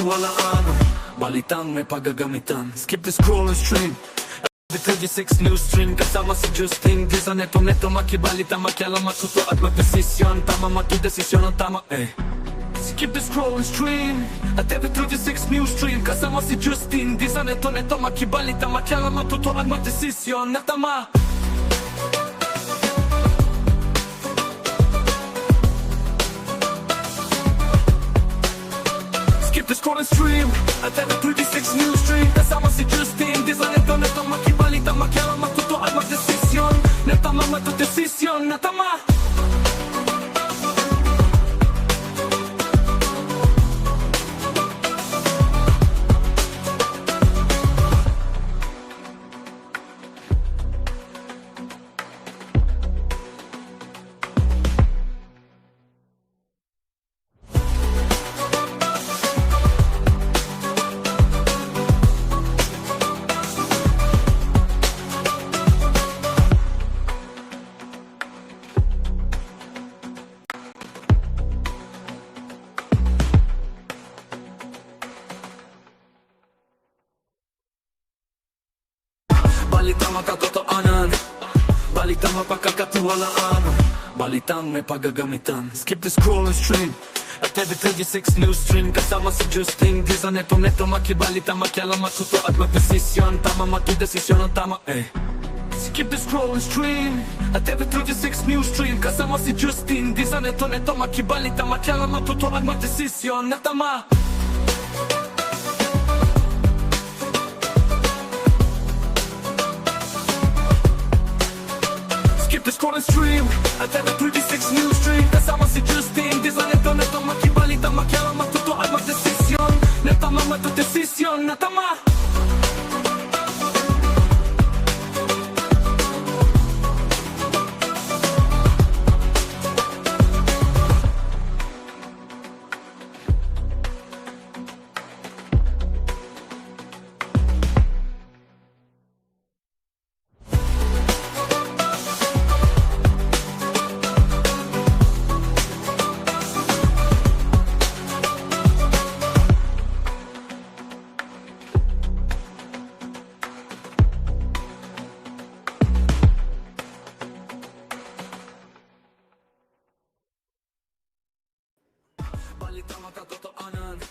pagkakatiwalaan, balitang may paggagamitan. Skip the scroll and stream the 36 news stream, kasama si Justin Disa. Neto makibalita, makialam, matuto at magdesisyon. Tama, magdesisyon ang tama, Skip the scroll and stream at every 36 news stream, kasama si Justin Disa. Neto makibalita, makialam, matuto at magdesisyon na tama. The scroll and stream at every 36 news stream, kasama si Justin Disa. Neto makibalita, makialam, matuto at magdesisyon na tama, magdesisyon na tama. Balitang makatotohanan, balitang mapagkakatiwalaan, balitang may paggagamitan. Skip the scroll and stream at every 36 news stream, kasama si Justin Disa. Neto makibalita, makialam, matuto at magdesisyon. Tama, magdesisyon ang tama, Skip the scroll and stream at every 36 news stream, kasama si Justin Disa. Neto makibalita, makialam, matuto at magdesisyon na tama. The scroll and stream at every 36 news stream, kasama si Justin Disa. Neto makibalita, makialam, matuto at magdesisyon na tama, magdesisyon na tama.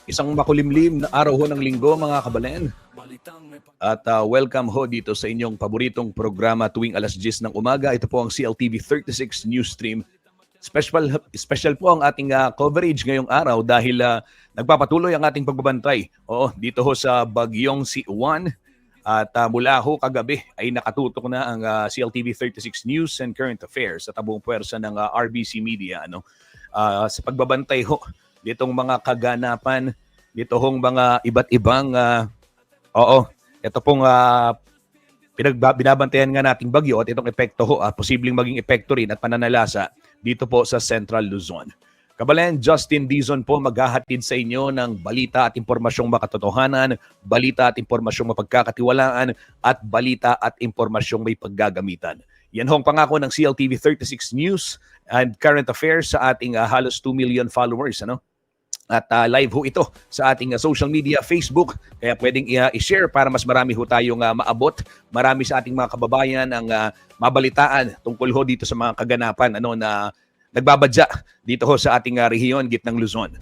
Isang makulimlim na araw ho ng linggo, mga kabalen. At welcome ho dito sa inyong paboritong programa tuwing alas 10 ng umaga. Ito po ang CLTV 36 News Stream. Special po ang ating coverage ngayong araw dahil nagpapatuloy ang ating pagbabantay. Dito ho sa Bagyong si Juan. At mula ho kagabi ay nakatutok na ang CLTV 36 News and Current Affairs sa tabuong puwersa ng RBC Media. Sa pagbabantay ho ditong mga kaganapan, dito hong mga iba't ibang ito pong binabantayan nga nating bagyo at itong epekto ho, posibleng maging epekto rin at pananalasa dito po sa Central Luzon. Kabalen, Justin Dizon po maghahatid sa inyo ng balita at impormasyong makatotohanan, balita at impormasyong mapagkakatiwalaan, at balita at impormasyong may paggagamitan. Yan hong pangako ng CLTV 36 News and Current Affairs sa ating halos 2 million followers. At live ho ito sa ating social media, Facebook. Kaya pwedeng i-share para mas marami ho tayong maabot. Marami sa ating mga kababayan ang mabalitaan tungkol ho dito sa mga kaganapan na nagbabadya dito ho sa ating rehiyon, gitnang Luzon.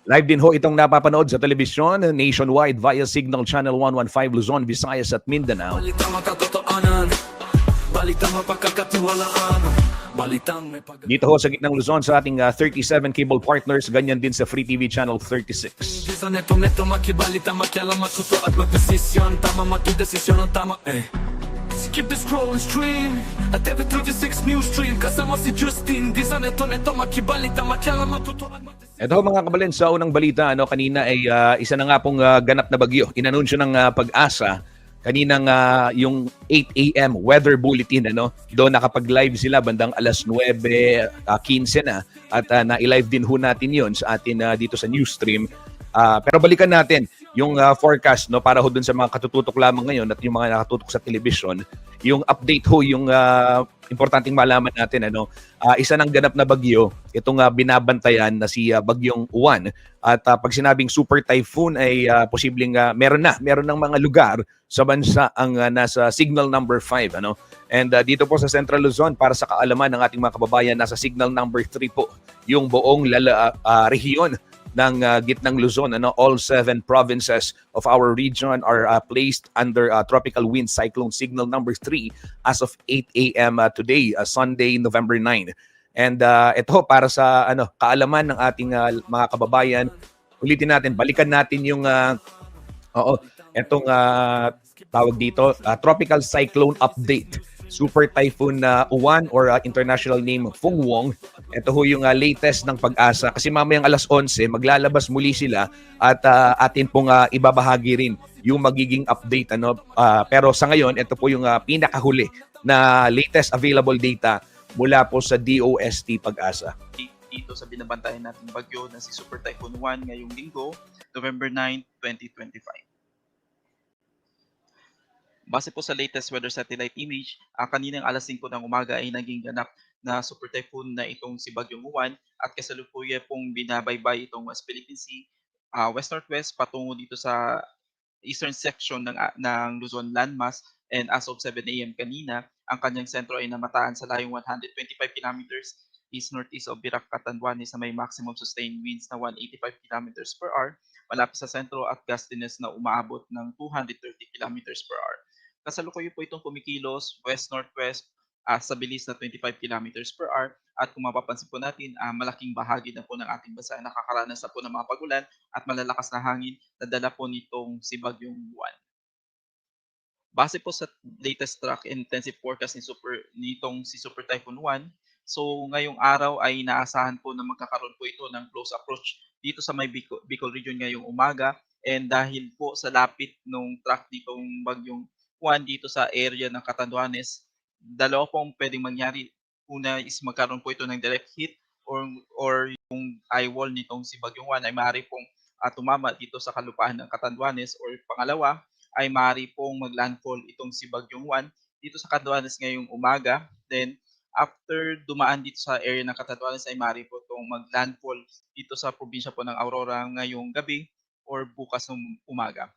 Live din ho itong napapanood sa telebisyon nationwide via Signal Channel 115 Luzon, Visayas at Mindanao. Balitang makatotohanan, balitang mapagkakatiwalaan, balitang may dito ho sa gitnang Luzon sa ating 37 cable partners, ganyan din sa Free TV Channel 36. Neto makibalita, makialam, matuto at magdesisyon. Tama, magdesisyon ang tama, Skip the scroll and stream at every 36 news stream, kasama si Justin Disa. Neto makibalita, makialam, matuto at magdesisyon. Ito mga kabalen, sa unang balita, kanina ay isa na nga pong ganap na bagyo. Inanunsyo ng Pag-asa kaninang yung 8 a.m. weather bulletin. Doon nakapag-live sila bandang alas 9:15 na. At na-live din ho natin yon sa atin dito sa news stream. Pero balikan natin yung forecast para ho dun sa mga katututok lamang ngayon at yung mga nakatutok sa television. yung update ho, yung importanteng malaman natin, isa ng ganap na bagyo, itong binabantayan na si Bagyong Juan. At pag sinabing super typhoon ay posibleng meron ng mga lugar sa bansa ang nasa signal number 5. And dito po sa Central Luzon, para sa kaalaman ng ating mga kababayan, nasa signal number 3 po yung buong rehiyon ng gitnang Luzon. All 7 provinces of our region are placed under tropical wind cyclone signal number 3 as of 8 a.m. Today, Sunday, November 9. And ito para sa kaalaman ng ating mga kababayan, ulitin natin, balikan natin yung etong tawag dito, tropical cyclone update. Super Typhoon Uwan or international name Fungwong. Ito ho yung latest ng Pag-asa. Kasi mamayang alas 11, maglalabas muli sila at atin pong ibabahagi rin yung magiging update. Pero sa ngayon, ito po yung pinakahuli na latest available data mula po sa DOST Pag-asa. Dito sa binabantayan nating bagyo na si Super Typhoon Uwan ngayong linggo, November 9, 2025. Base po sa latest weather satellite image, kaninang alas 5 ng umaga ay naging ganap na super typhoon na itong si Bagyong Uwan at kasalukuyan pong binabaybay itong West Philippine Sea, west-northwest patungo dito sa eastern section ng Luzon landmass, and as of 7 a.m. kanina, ang kanyang sentro ay namataan sa layong 125 kilometers east-northeast of Virac, Catanduanes na may maximum sustained winds na 185 kilometers per hour malapit sa sentro at gustiness na umaabot ng 230 kilometers per hour. Kasalukuyan po itong kumikilos west-northwest sa bilis na 25 kilometers per hour at kung mapapansin po natin, malaking bahagi na po ng ating bansa ay nakakaranas na po ng mga pagulan at malalakas na hangin na dala po nitong si Bagyong Juan. Base po sa latest track intensive forecast nitong si Super Typhoon Juan, so ngayong araw ay inaasahan po na magkakaroon po ito ng close approach dito sa may Bicol region ngayong umaga, and dahil po sa lapit nung track nitong Bagyong Juan dito sa area ng Catanduanes, dalawa pong pwedeng mangyari. Una is magkaroon po ito ng direct hit or yung eye wall nitong si Bagyong Juan ay maaari pong tumama dito sa kalupaan ng Catanduanes, or pangalawa ay maaari pong maglandfall itong si Bagyong Juan dito sa Catanduanes ngayong umaga. Then after dumaan dito sa area ng Catanduanes ay maaari po itong maglandfall dito sa probinsya po ng Aurora ngayong gabi or bukas ng umaga.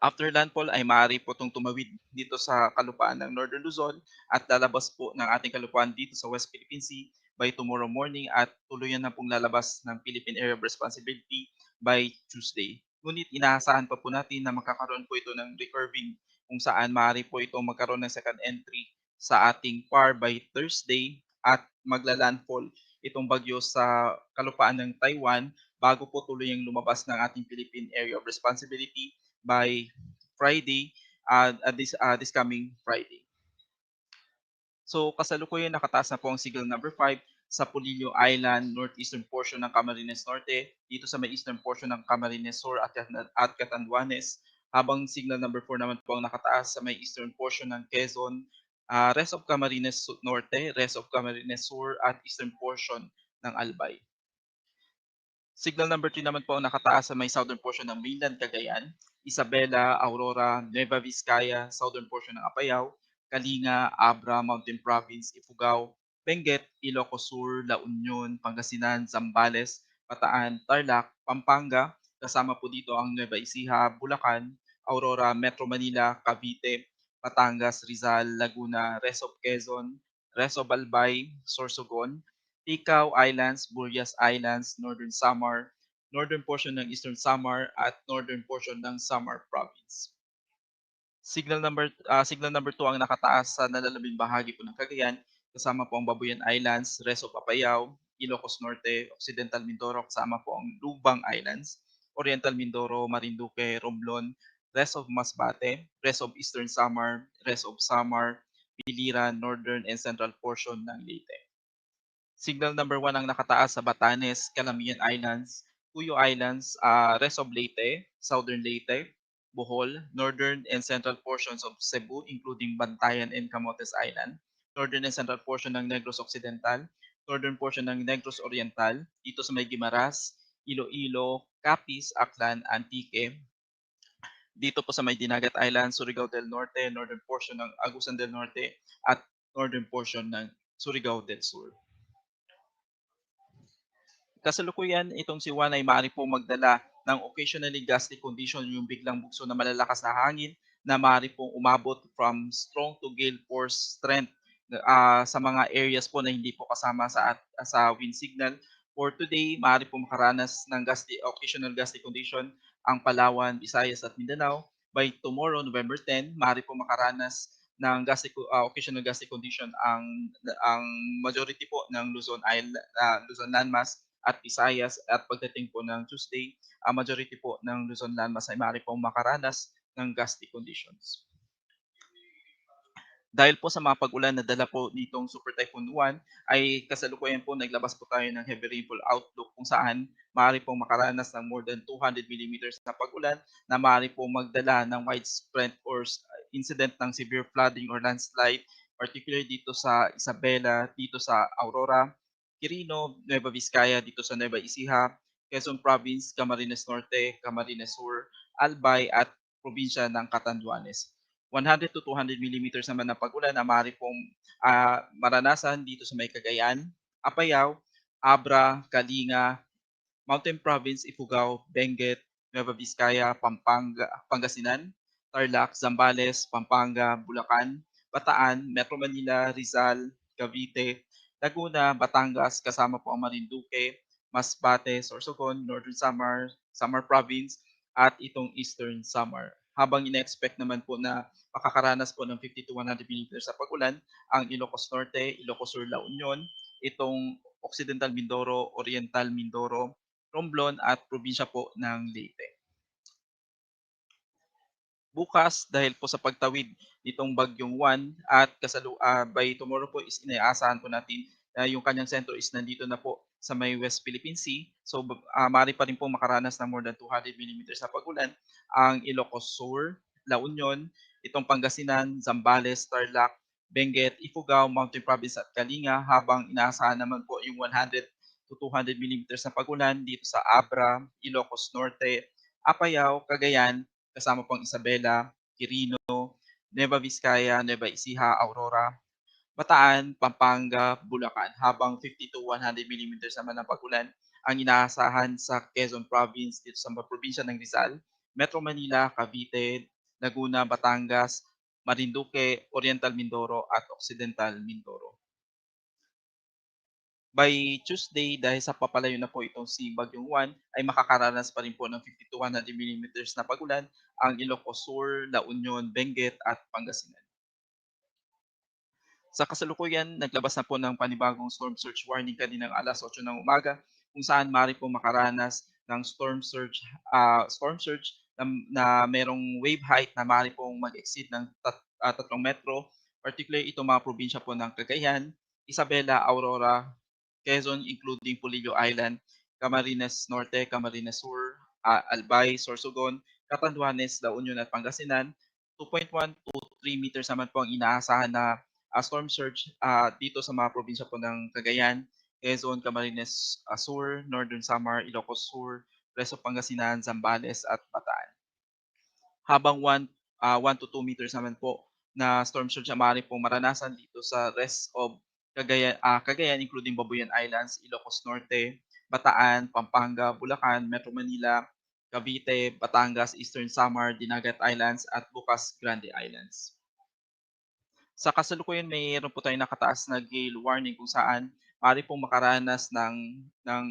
After landfall ay maaari po itong tumawid dito sa kalupaan ng Northern Luzon at lalabas po ng ating kalupaan dito sa West Philippine Sea by tomorrow morning at tuluyan na pong lalabas ng Philippine Area of Responsibility by Tuesday. Ngunit inaasahan pa po natin na magkakaroon po ito ng recurving kung saan maaari po itong magkaroon ng second entry sa ating PAR by Thursday at magla-landfall itong bagyo sa kalupaan ng Taiwan bago po tuluyang lumabas ng ating Philippine Area of Responsibility by Friday, this coming Friday. So kasalukuyan nakataas na po ang signal number 5 sa Polillo Island, northeastern portion ng Camarines Norte, dito sa may eastern portion ng Camarines Sur at Catanduanes, habang signal number 4 naman po ang nakataas sa may eastern portion ng Quezon, rest of Camarines Norte, rest of Camarines Sur at eastern portion ng Albay. Signal number 3 naman po ang nakataas sa may southern portion ng mainland Cagayan, Isabela, Aurora, Nueva Vizcaya, southern portion ng Apayao, Kalinga, Abra, Mountain Province, Ifugao, Benguet, Ilocos Sur, La Union, Pangasinan, Zambales, Bataan, Tarlac, Pampanga, kasama po dito ang Nueva Ecija, Bulacan, Aurora, Metro Manila, Cavite, Batangas, Rizal, Laguna, rest of Quezon, rest of Albay, Sorsogon, Ticao Islands, Burias Islands, Northern Samar, northern portion ng Eastern Samar at northern portion ng Samar Province. Signal number 2 ang nakataas sa nalalabing bahagi po ng Cagayan, kasama po ang Babuyan Islands, rest of Apayao, Ilocos Norte, Occidental Mindoro, kasama po ang Lubang Islands, Oriental Mindoro, Marinduque, Romblon, rest of Masbate, rest of Eastern Samar, rest of Samar, Biliran, northern and central portion ng Leyte. Signal number 1 ang nakataas sa Batanes, Calamian Islands, Puyo Islands, rest of Leyte, southern Leyte, Bohol, northern and central portions of Cebu including Bantayan and Camotes Island, northern and central portion ng Negros Occidental, northern portion ng Negros Oriental, dito sa may Guimaras, Iloilo, Capiz, Aklan, Antique, dito po sa may Dinagat Island, Surigao del Norte, northern portion ng Agusan del Norte, at northern portion ng Surigao del Sur. Kasalukuyan, itong si Juan ay maaari pong magdala ng occasionally gusty condition, yung biglang bugso na malalakas na hangin na maaari pong umabot from strong to gale force strength sa mga areas po na hindi po kasama sa wind signal. For today, maaari pong makaranas ng occasional gusty condition ang Palawan, Visayas at Mindanao. By tomorrow, November 10, maaari pong makaranas ng occasional gusty condition ang majority po ng Luzon Island, Luzon landmass at Visayas, at pagdating po ng Tuesday, ang majority po ng Luzon landmass ay maaari pong makaranas ng gusty conditions. Dahil po sa mga pag-ulan na dala po nitong Super Typhoon Uwan, ay kasalukuyan po naglabas po tayo ng heavy rainfall outlook kung saan maaari pong makaranas ng more than 200 millimeters na pag-ulan na maaari pong magdala ng widespread incident ng severe flooding or landslide, particularly dito sa Isabela, dito sa Aurora, Quirino, Nueva Vizcaya, dito sa Nueva Ecija, Quezon Province, Camarines Norte, Camarines Sur, Albay at probinsya ng Catanduanes. 100 to 200 millimeters naman na pag-ulan na maaari pong maranasan dito sa may Cagayan, Apayao, Abra, Kalinga, Mountain Province, Ifugao, Benguet, Nueva Vizcaya, Pampanga, Pangasinan, Tarlac, Zambales, Pampanga, Bulacan, Bataan, Metro Manila, Rizal, Cavite, Laguna, Batangas, kasama po ang Marinduque, Masbate, Sorsogon, Northern Samar Province, at itong Eastern Samar. Habang ina-expect naman po na makakaranas po ng 50 to 100 millimeters sa pag-ulan ang Ilocos Norte, Ilocos Sur, La Union, itong Occidental Mindoro, Oriental Mindoro, Romblon at probinsya po ng Leyte. Bukas, dahil po sa pagtawid nitong bagyong Juan at by tomorrow po is inaasahan po natin na yung kanyang sentro is nandito na po sa may West Philippine Sea. So maaari pa rin po makaranas ng more than 200 millimeters na pag-ulan ang Ilocos Sur, La Union, itong Pangasinan, Zambales, Tarlac, Benguet, Ifugao, Mountain Province at Kalinga, habang inaasahan naman po yung 100 to 200 millimeters na pag-ulan dito sa Abra, Ilocos Norte, Apayao, Cagayan, kasama pong Isabela, Quirino, Nueva Vizcaya, Nueva Ecija, Aurora, Bataan, Pampanga, Bulacan, habang 50 to 100 millimeters naman ng pag-ulan ang inaasahan sa Quezon Province, dito sa probinsya ng Rizal, Metro Manila, Cavite, Laguna, Batangas, Marinduque, Oriental Mindoro at Occidental Mindoro. By Tuesday, dahil sa papalayo na po itong si Bagyong Juan, ay makakaranas pa rin po ng 50 to 100 millimeters na pag-ulan ang Ilocos Sur, La Union, Benguet at Pangasinan. Sa kasalukuyan, naglabas na po ng panibagong storm surge warning kaninang alas 8 ng umaga, kung saan maaari po makaranas ng storm surge na merong wave height na maaari pong mag-exceed ng 3 metro, particularly itong mga probinsya po ng Cagayan, Isabela, Aurora, Quezon including Polillo Island, Camarines Norte, Camarines Sur, Albay, Sorsogon, Catanduanes, La Union at Pangasinan. 2.1 to 3 meters naman po ang inaasahan na storm surge dito sa mga probinsya po ng Cagayan, Quezon, Camarines Sur, Northern Samar, Ilocos Sur, Resto Pangasinan, Zambales at Bataan. Habang 1 to 2 meters naman po na storm surge ang maaari pong maranasan dito sa rest of Cagayan including Babuyan Islands, Ilocos Norte, Bataan, Pampanga, Bulacan, Metro Manila, Cavite, Batangas, Eastern Samar, Dinagat Islands at Bukas Grande Islands. Sa kasalukuyan mayroon po tayong nakataas na gale warning kung saan maaari pong makaranas ng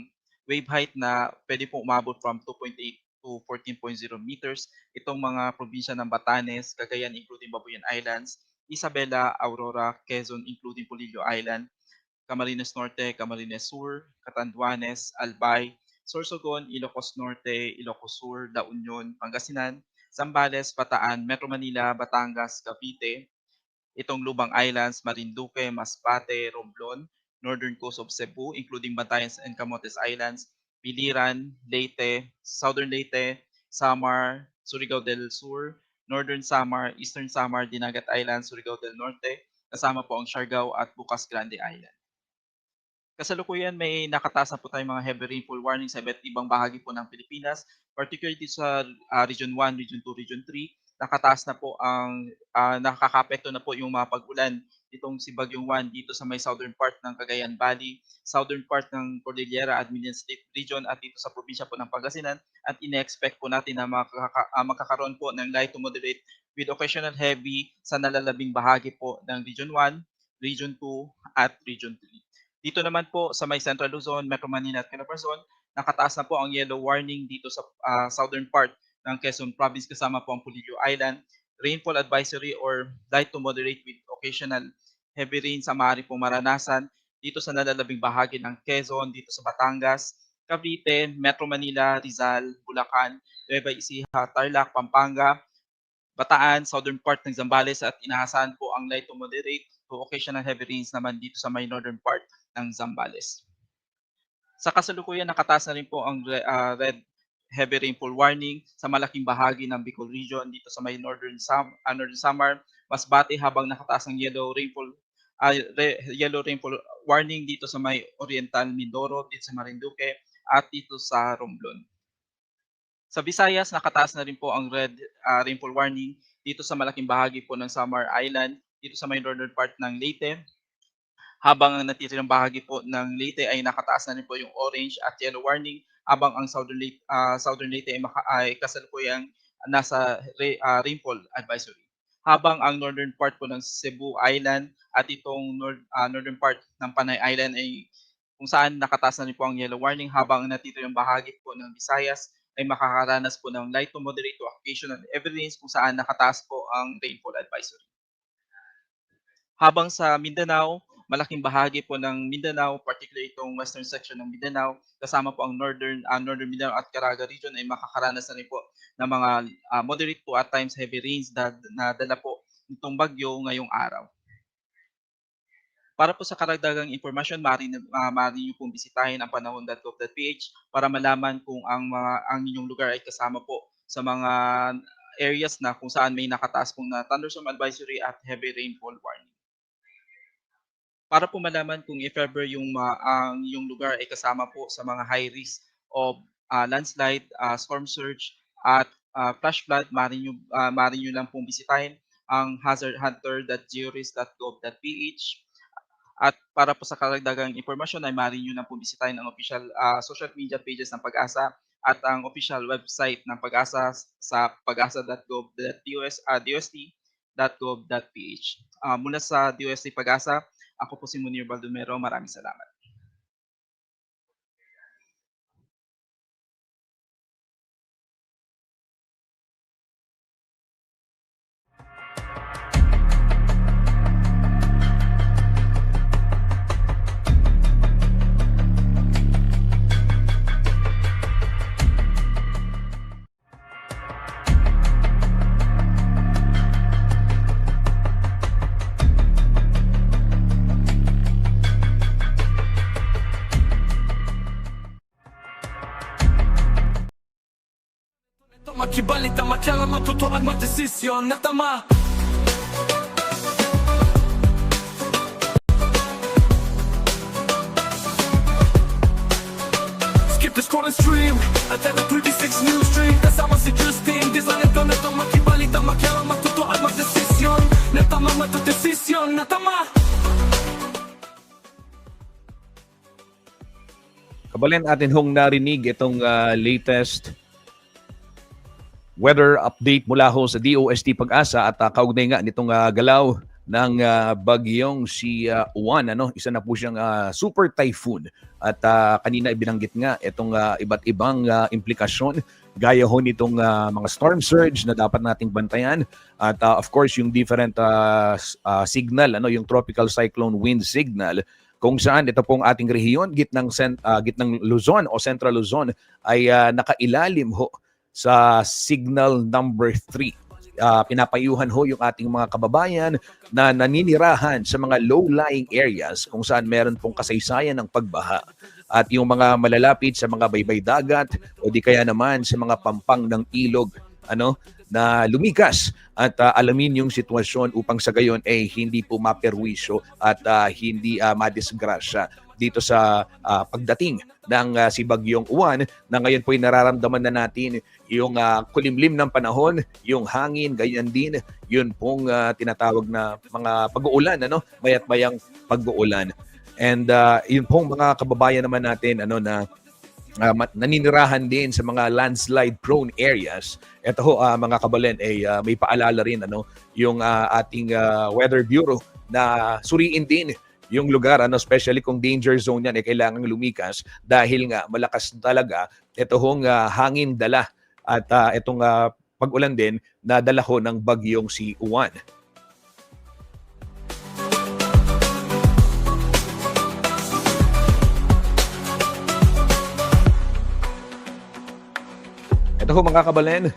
wave height na pwede pong umabot from 2.8 to 14.0 meters. Itong mga probinsya ng Batanes, Cagayan including Babuyan Islands, Isabela, Aurora, Quezon including Polillo Island, Camarines Norte, Camarines Sur, Catanduanes, Albay, Sorsogon, Ilocos Norte, Ilocos Sur, La Union, Pangasinan, Zambales, Bataan, Metro Manila, Batangas, Cavite, itong Lubang Islands, Marinduque, Masbate, Romblon, northern coast of Cebu including Batanes and Camotes Islands, Biliran, Leyte, Southern Leyte, Samar, Surigao del Sur, Northern Samar, Eastern Samar, Dinagat Islands, Surigao del Norte, kasama po ang Siargao at Bukas Grande Island. Kasalukuyan may nakataas na po tayong mga heavy rainfall warning sa iba't ibang bahagi po ng Pilipinas, particularly sa Region 1, Region 2, Region 3. Nakataas na po ang nakakaapekto na po yung mga pag-ulan itong si Bagyong Juan dito sa may southern part ng Cagayan Valley, southern part ng Cordillera at Million State Region at dito sa probinsya po ng Pangasinan, at ine-expect po natin na magkakaroon po ng light to moderate with occasional heavy sa nalalabing bahagi po ng Region 1, Region 2 at Region 3. Dito naman po sa may Central Luzon, Metro Manila at Calabarzon, nakataas na po ang yellow warning dito sa southern part ng Quezon Province kasama po ang Pulilio Island. Rainfall advisory or light to moderate with occasional heavy rain sa maaari pong maranasan dito sa nalalabing bahagi ng Quezon, dito sa Batangas, Cavite, Metro Manila, Rizal, Bulacan, Nueva Ecija, Tarlac, Pampanga, Bataan, southern part ng Zambales, at inaasahan po ang light to moderate to occasional heavy rains naman dito sa may northern part ng Zambales. Sa kasalukuyan, nakataas na rin po ang red heavy rainfall warning sa malaking bahagi ng Bicol region dito sa may northern Samar, Masbate, habang nakataas ang yellow rainfall warning dito sa may Oriental Mindoro, dito sa Marinduque at dito sa Romblon. Sa Visayas, nakataas na rin po ang red rainfall warning dito sa malaking bahagi po ng Samar Island, dito sa may northern part ng Leyte, habang ang natitirang bahagi po ng Leyte ay nakataas na rin po yung orange at yellow warning, habang ang southern Leyte ay kasalukuyang nasa rainfall advisory. Habang ang northern part po ng Cebu Island at itong northern part ng Panay Island ay kung saan nakataas na rin po ang yellow warning, habang ang natitirang bahagi po ng Visayas ay makakaranas po ng light to moderate to occasional heavy rains kung saan nakataas po ang rainfall advisory. Habang sa Mindanao, malaking bahagi po ng Mindanao, particularly itong western section ng Mindanao, kasama po ang northern Mindanao at Caraga region, ay makakaranas na rin po ng mga moderate po at times heavy rains na dala po nitong bagyo ngayong araw. Para po sa karagdagang impormasyon, maaari niyo pong bisitahin ang panahon.gov.ph para malaman kung ang inyong lugar ay kasama po sa mga areas na kung saan may nakataas pong na thunderstorm advisory at heavy rainfall warning. Para po malaman kung if ever ang iyong lugar ay kasama po sa mga high risk of landslide, storm surge at flash flood, maaari nyo lang pong bisitahin ang hazardhunter.georis.gov.ph. At para po sa karagdagang impormasyon ay maaari nyo lang pong bisitahin ang official social media pages ng Pag-asa at ang official website ng Pag-asa sa pag-asa.dost.gov.ph. Mula sa DOST Pag-asa, ako po si Munir Baldomero. Maraming salamat. Makibalita, makailangan matuto at magdesisyon na tama. Skip the scroll and stream at the 36 news stream. Kasama si Justin, design ito na ito. Makibalita, makailangan matuto at magdesisyon na tama, matudesisyon na tama. Kabalen, atin hong narinig itong latest weather update mula ho sa DOST Pag-asa at kaugnay nga nitong galaw ng bagyong si Juan. Isa na po siyang super typhoon at kanina ibinanggit nga itong iba't ibang implikasyon gaya ho nitong mga storm surge na dapat nating bantayan at of course yung different signal, yung tropical cyclone wind signal kung saan ito pong ating rehiyon gitnang Luzon o Central Luzon ay nakailalim ho sa signal number 3. Pinapayuhan ho yung ating mga kababayan na naninirahan sa mga low-lying areas kung saan meron pong kasaysayan ng pagbaha. At yung mga malalapit sa mga baybay dagat o di kaya naman sa mga pampang ng ilog na lumikas at alamin yung sitwasyon upang sa gayon ay hindi po maperwisyo at hindi madisgrasya dito sa pagdating ng si Bagyong Uwan na ngayon po ay nararamdaman na natin yung kulimlim ng panahon, yung hangin, ganyan din yun pong tinatawag na mga pag-uulan, mayat mayang pag-uulan. And yun pong mga kababayan naman natin na naninirahan din sa mga landslide prone areas. Ito ho mga kabalen ay may paalala rin yung ating Weather Bureau na suriin din yung lugar especially kung danger zone yan kailangang lumikas dahil nga malakas talaga ito hong hangin dala at itong pag-ulan din na dala ho ng bagyong si Uwan. Ito ho mga kabalen,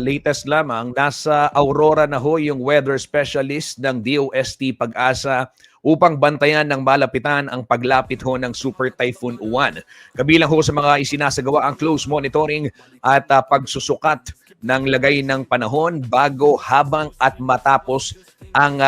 latest lamang, nasa Aurora na ho yung weather specialist ng DOST Pag-asa upang bantayan ng malapitan ang paglapit ho ng Super Typhoon Uwan. Kabilang ho sa mga isinasagawa ang close monitoring at pagsusukat ng lagay ng panahon bago, habang at matapos ang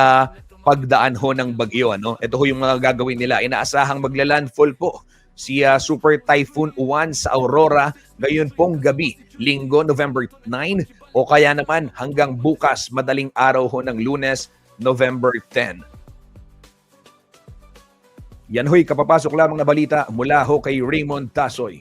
pagdaan ho ng bagyo. Ito ho yung mga gagawin nila. Inaasahang maglalandfall po si Super Typhoon Uwan sa Aurora ngayon pong gabi, Linggo, November 9 o kaya naman hanggang bukas, madaling araw ho ng Lunes, November 10. Yan ho'y kapapasok lamang na balita mula ho kay Raymond Tasoy.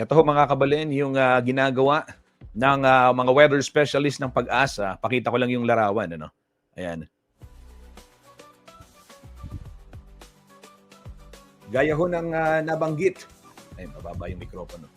Ito ho mga kabalen, yung ginagawa ng mga weather specialist ng Pag-asa. Pakita ko lang yung larawan. Ayan. Gaya ho ng nabanggit. Ay, mababa yung mikropono.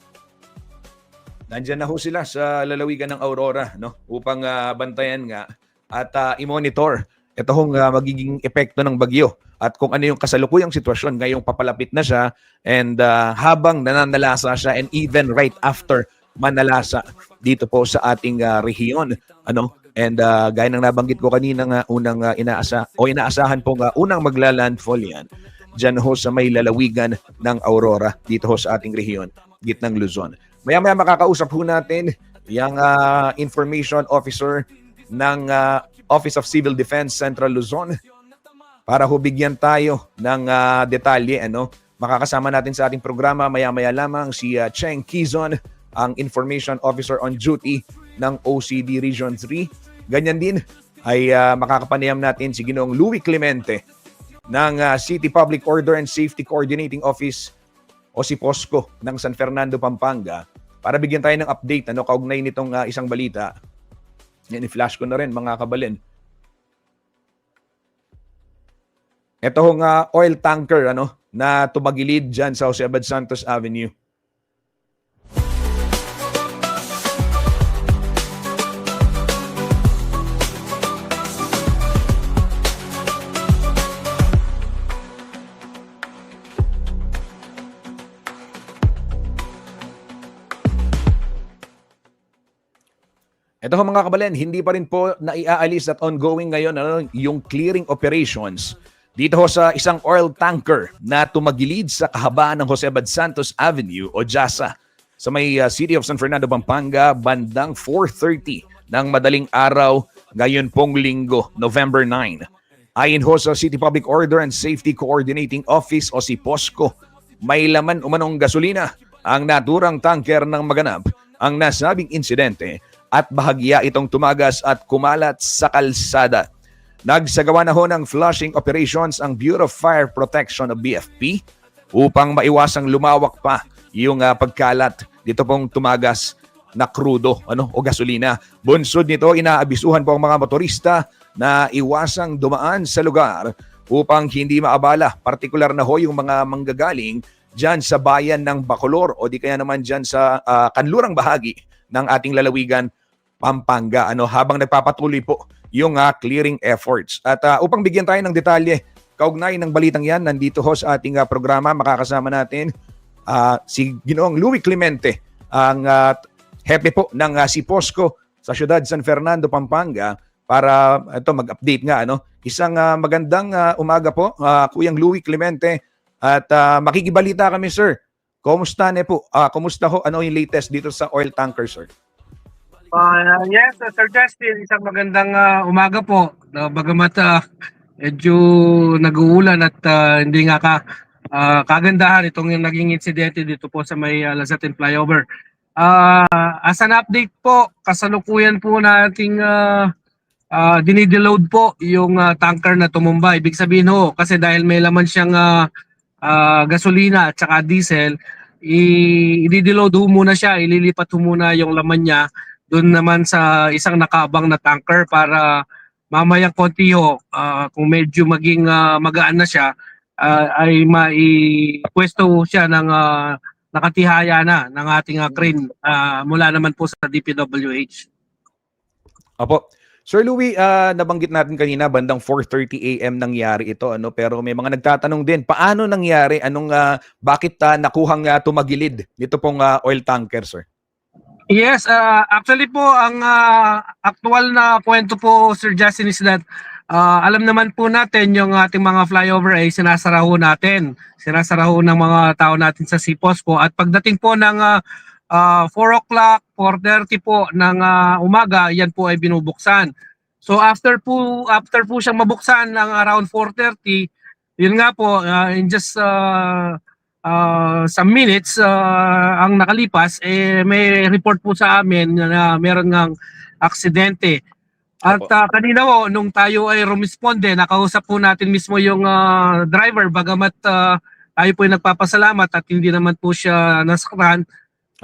Nandyan na ho sila sa lalawigan ng Aurora upang bantayan nga at i-monitor ito hong magiging epekto ng bagyo at kung ano yung kasalukuyang sitwasyon ngayong papalapit na siya and habang nananalasa siya and even right after manalasa dito po sa ating rehiyon. And gaya ng nabanggit ko kanina unang inaasahan po unang maglalandfall yan dyan ho sa may lalawigan ng Aurora dito ho sa ating rehiyon, gitnang Luzon. Maya-maya makakausap ho natin yung information officer ng Office of Civil Defense Central Luzon para ho bigyan tayo ng detalye. Makakasama natin sa ating programa maya-maya lamang si Cheng Quizon, ang Information Officer on Duty ng OCD Region 3. Ganyan din ay makakapanayam natin si Ginoong Louie Clemente ng City Public Order and Safety Coordinating Office o si POSCO ng San Fernando, Pampanga para bigyan tayo ng update kaugnay nitong isang balita. Yan, i-flash ko na rin mga kabalen. Ito hong oil tanker na tumagilid dyan sa Jose Abad Santos Avenue. Ito ho mga kabalen, hindi pa rin po naiaalis at ongoing ngayon yung clearing operations dito ho sa isang oil tanker na tumagilid sa kahabaan ng Jose Abad Santos Avenue o JASA sa may City of San Fernando, Pampanga bandang 4:30 ng madaling araw ngayon pong Linggo, November 9. Ayon ho sa City Public Order and Safety Coordinating Office o si POSCO, may laman umanong gasolina ang naturang tanker ng maganap ang nasabing insidente at bahagya itong tumagas at kumalat sa kalsada. Nagsagawa na ho ng flushing operations ang Bureau of Fire Protection o BFP upang maiwasang lumawak pa yung pagkalat dito pong tumagas na krudo o gasolina. Bunsod nito, inaabisuhan po ang mga motorista na iwasang dumaan sa lugar upang hindi maabala. Partikular na ho yung mga manggagaling dyan sa bayan ng Bacolor o di kaya naman dyan sa kanlurang bahagi ng ating lalawigan Pampanga habang nagpapatuloy po yung clearing efforts. At upang bigyan tayo ng detalye kaugnay ng balitang yan, nandito ho sa ating programa makakasama natin si Ginoong Louie Clemente, ang hepe po ng si POSCO sa siyudad San Fernando, Pampanga para ito mag-update nga ano. Isang magandang umaga po, Kuyang Louie Clemente, at makikibalita kami, sir. Kumusta ne po? Kumusta ho? Ano yung latest dito sa oil tanker, sir? Yes, Sir Justin, isang magandang umaga po. Bagamat medyo nag-uulan at hindi nga kagandahan itong yung naging insidente dito po sa may Lazatin Flyover. As an update po, kasalukuyan po nating dinideload po yung tanker na tumumba. Ibig sabihin ho, kasi dahil may laman siyang gasolina at saka diesel, i-deload ho muna siya, ililipat ho muna yung laman niya doon naman sa isang nakaabang na tanker para mamayang konti ho, kung medyo maging magaan na siya, ay maipwesto siya ng nakatihaya na ng ating crane mula naman po sa DPWH. Opo. Sir Louie, nabanggit natin kanina bandang 4:30 AM nangyari ito, ano, pero may mga nagtatanong din, paano nangyari? Bakit nakuhang tumagilid nito pong oil tanker, sir? Yes, actually po ang actual na kwento po, Sir Justin, is that alam naman po natin yung ating mga flyover ay sinasara ho natin. Sinasara ho ng mga tao natin sa Siposco at pagdating po ng 4 o'clock, 4:30 po ng umaga, yan po ay binubuksan. So after po siyang mabuksan ng around 4:30, yun nga po, in just some minutes ang nakalipas, may report po sa amin na meron ngang aksidente. At kanina po, nung tayo ay rumisponde, nakausap po natin mismo yung driver, bagamat tayo po ay nagpapasalamat at hindi naman po siya nasaktan.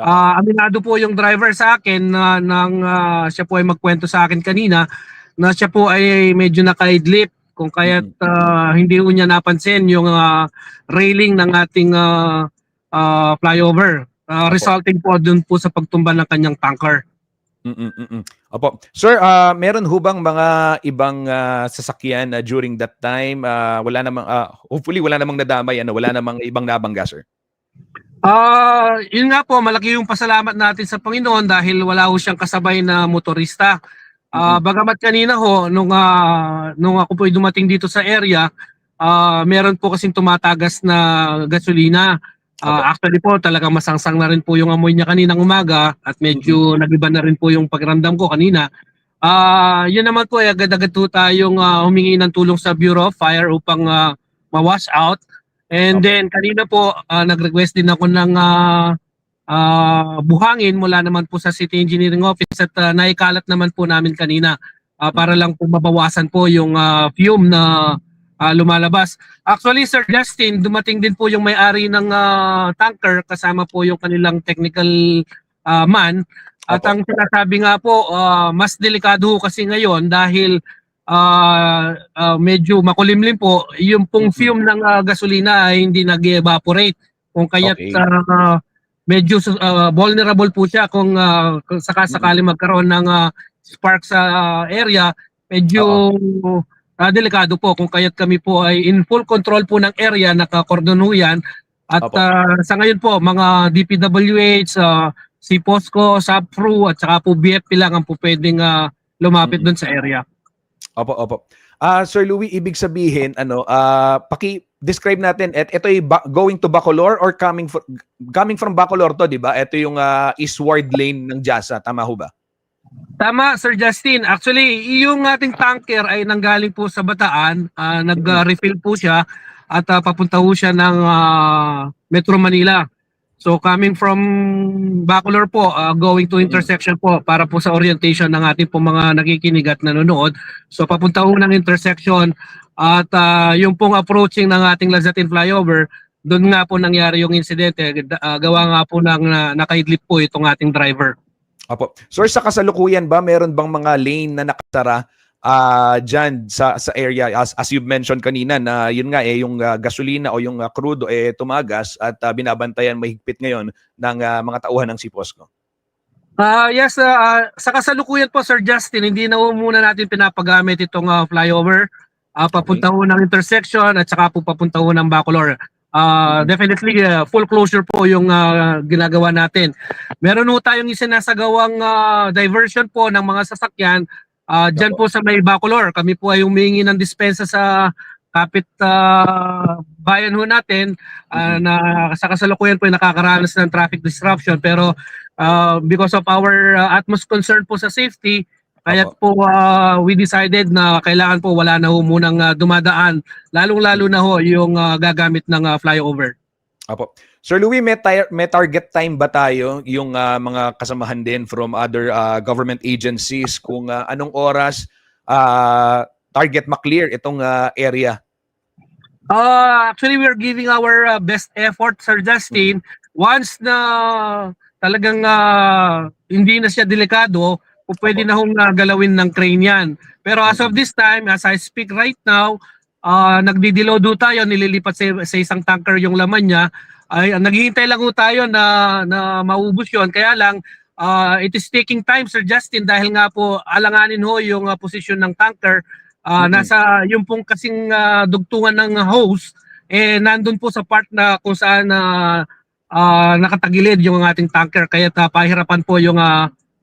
Aminado po yung driver sa akin nang siya po ay magkwento sa akin kanina na siya po ay medyo nakaidlip kung kaya't hindi po niya napansin yung railing ng ating flyover, resulting po dun po sa pagtumba ng kanyang tanker. Opo. Sir, meron ho bang mga ibang sasakyan during that time? Wala namang hopefully wala namang nadamay, ano, wala namang ibang nabangga, sir. Yun nga po, malaki yung pasalamat natin sa Panginoon dahil wala ho siyang kasabay na motorista. Bagamat kanina ho, nung ako po dumating dito sa area, meron po kasing tumatagas na gasolina. Actually po, talagang masangsang na rin po yung amoy niya kaninang umaga at medyo nagiba na rin po yung pakiramdam ko kanina. Yun naman po, agad-agad po tayong humingi ng tulong sa Bureau of Fire upang ma-wash out. And then kanina po, nag-request din ako ng buhangin mula naman po sa City Engineering Office at naikalat naman po namin kanina para lang po mabawasan po yung fume na lumalabas. Actually, Sir Justin, dumating din po yung may-ari ng tanker kasama po yung kanilang technical man. At ang sinasabi nga po, mas delikado kasi ngayon dahil medyo makulimlim po, yung pong fume ng gasolina ay hindi nag-evaporate. Kung kaya't medyo vulnerable po siya kung sakasakali magkaroon ng spark sa area, medyo delikado po. Kung kaya't kami po ay in full control po ng area, naka-cordon ho yan. At sa ngayon po, mga DPWH, Siposco, SAPFRU, at saka po BFP lang ang po pwedeng lumapit doon sa area. Opo. Sir Louie, ibig sabihin, paki-describe natin, ito ay going to Bacolor or coming from Bacolor to, di ba? Ito yung eastward lane ng Jasa, tama ho ba? Tama, Sir Justin. Actually, yung ating tanker ay nanggaling po sa Bataan, nag-refill po siya at papunta po siya ng Metro Manila. So coming from Bacolor po, going to intersection po para po sa orientation ng ating po mga nakikinig at nanonood. So papunta po ng intersection at yung pong approaching ng ating Lazatin Flyover, doon nga po nangyari yung insidente. Gawa nga po ng nakaidlip po itong ating driver. Opo. Sir, sa kasalukuyan ba, meron bang mga lane na nakasara dyan sa area as you've mentioned kanina na yun nga yung gasolina o yung crude tumagas at binabantayan mahigpit ngayon ng mga tauhan ng Siposco? Yes, sa kasalukuyan po, Sir Justin, hindi na muna natin pinapagamit itong flyover. Papunta ho ng intersection at saka po papunta ho ng Bacolor. Definitely full closure po yung ginagawa natin. Meron ho tayong isinasagawang diversion po ng mga sasakyan Diyan po sa may Bacolor, kami po ay humingi ng dispensa sa kapit bayan ho natin na sa kasalukuyan po ay nakakaranas ng traffic disruption, pero because of our utmost concern po sa safety, kaya po we decided na kailangan po wala na ho munang dumadaan, lalong-lalo na ho yung gagamit ng flyover. Apo. Sir Louie, may target time ba tayo yung mga kasamahan din from other government agencies kung anong oras target ma-clear itong area? Actually, we're giving our best effort, Sir Justin. Once na talagang hindi na siya delikado, pwede na hong galawin ng crane yan. Pero as of this time, as I speak right now, nagdidiload tayo, nililipat sa isang tanker yung laman niya. Ay, naghihintay lang tayo na maubos yon. Kaya lang, it is taking time, Sir Justin, dahil nga po alanganin ho yung posisyon ng tanker. Nasa yung pong kasing dugtungan ng hose, nandun po sa part na kung saan nakatagilid yung ating tanker. Kaya pahirapan po yung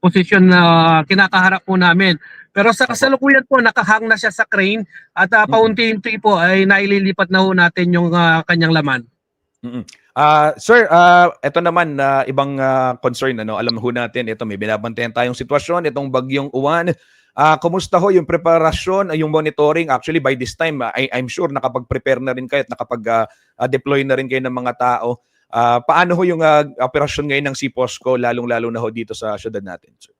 posisyon na kinakaharap po namin. Pero sa kasalukuyan po, nakahang na siya sa crane at paunti-unti po ay naililipat na ho natin yung kanyang laman. Sir, ito naman ibang concern, alam ho natin, ito may binabantayan tayong sitwasyon, itong bagyong Uwan. Kumusta ho yung preparasyon, yung monitoring? Actually, by this time, I'm sure nakapag-prepare na rin kayo at nakapag-deploy na rin kayo ng mga tao. Paano ho yung operasyon ngayon ng CPOSCO, lalong-lalo na ho dito sa syudad natin, sir?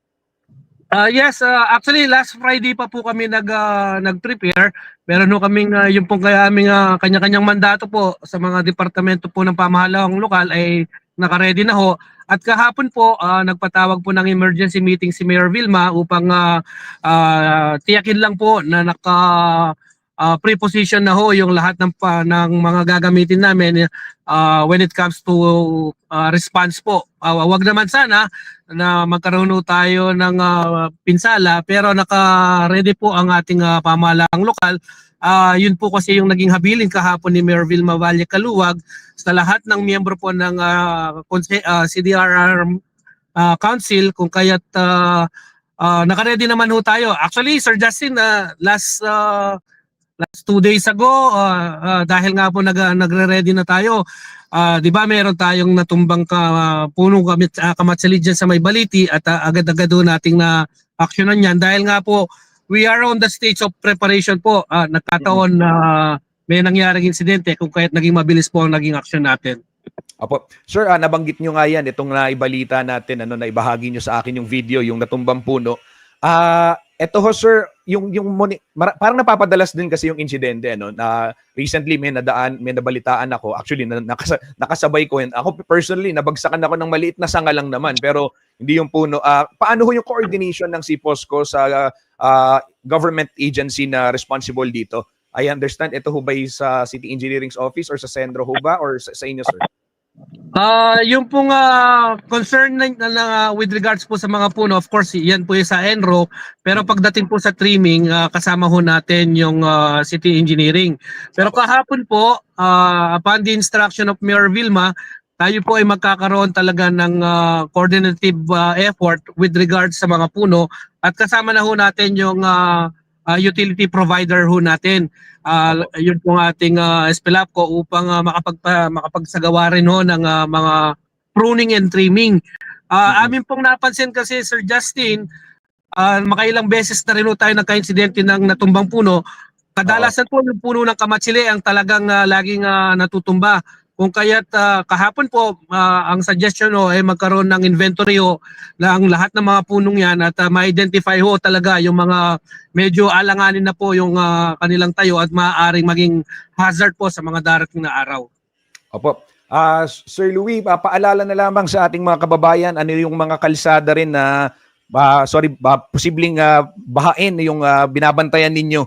Yes, actually last Friday pa po kami nag-prepare. Meron ho kaming yung pong aming kanya-kanyang mandato po sa mga departamento po ng pamahalahang lokal ay naka-ready na ho. At kahapon po nagpatawag po ng emergency meeting si Mayor Vilma upang tiyakin lang po na pre-position na ho yung lahat ng mga gagamitin namin when it comes to response po. Wag naman sana na magkaroon tayo ng pinsala, pero naka-ready po ang ating pamahalahang lokal. Yun po kasi yung naging habilin kahapon ni Mayor Vilma Valle Caluwag sa lahat ng miyembro po ng CDRR Council, kung kaya't naka-ready naman ho tayo. Actually, Sir Justin, last 2 days ago, dahil nga po nagre-ready na tayo, di ba meron tayong natumbang punong kamatsalid dyan sa may Baliti at agad-agad ho nating na aksyonan yan. Dahil nga po, we are on the stage of preparation po. Nagkataon na may nangyaring insidente kung kaya't naging mabilis po ang naging aksyon natin. Apo. Sir, nabanggit nyo nga yan, itong naibalita natin, naibahagi nyo sa akin yung video, yung natumbang puno. Ito ho, sir, parang napapadalas din kasi yung insidente, na recently may nabalitaan ako, actually nakasabay ko yun. Ako personally, nabagsakan ako ng maliit na sanga lang naman, pero hindi yung puno. Paano ho yung coordination ng CPOSCO sa government agency na responsible dito? I understand, ito ho ba sa City Engineering's office or sa Sendro ho ba or sa inyo, sir? Yung pong concern na with regards po sa mga puno, of course, yan po yung sa Enro. Pero pagdating po sa trimming, kasama ho natin yung City Engineering. Pero kahapon po, upon the instruction of Mayor Vilma, tayo po ay magkakaroon talaga ng coordinative effort with regards sa mga puno. At kasama na ho natin yung utility provider ho natin. Yun po ating SPLAPCO upang makapagsagawa rin ho ng mga pruning and trimming. Amin pong napansin kasi, Sir Justin, makailang beses na rin ho tayo nagka-insidente ng natumbang puno. Kadalasan po yung puno ng kamatsili ang talagang laging natutumba. Kung kaya't kahapon po, ang suggestion ho ay magkaroon ng inventory ho ng lahat ng mga punong yan at ma-identify ho talaga yung mga medyo alanganin na po yung kanilang tayo at maaaring maging hazard po sa mga darating na araw. Opo. Sir Louie, paalala na lamang sa ating mga kababayan, ano yung mga kalsada rin na posibleng bahain yung binabantayan ninyo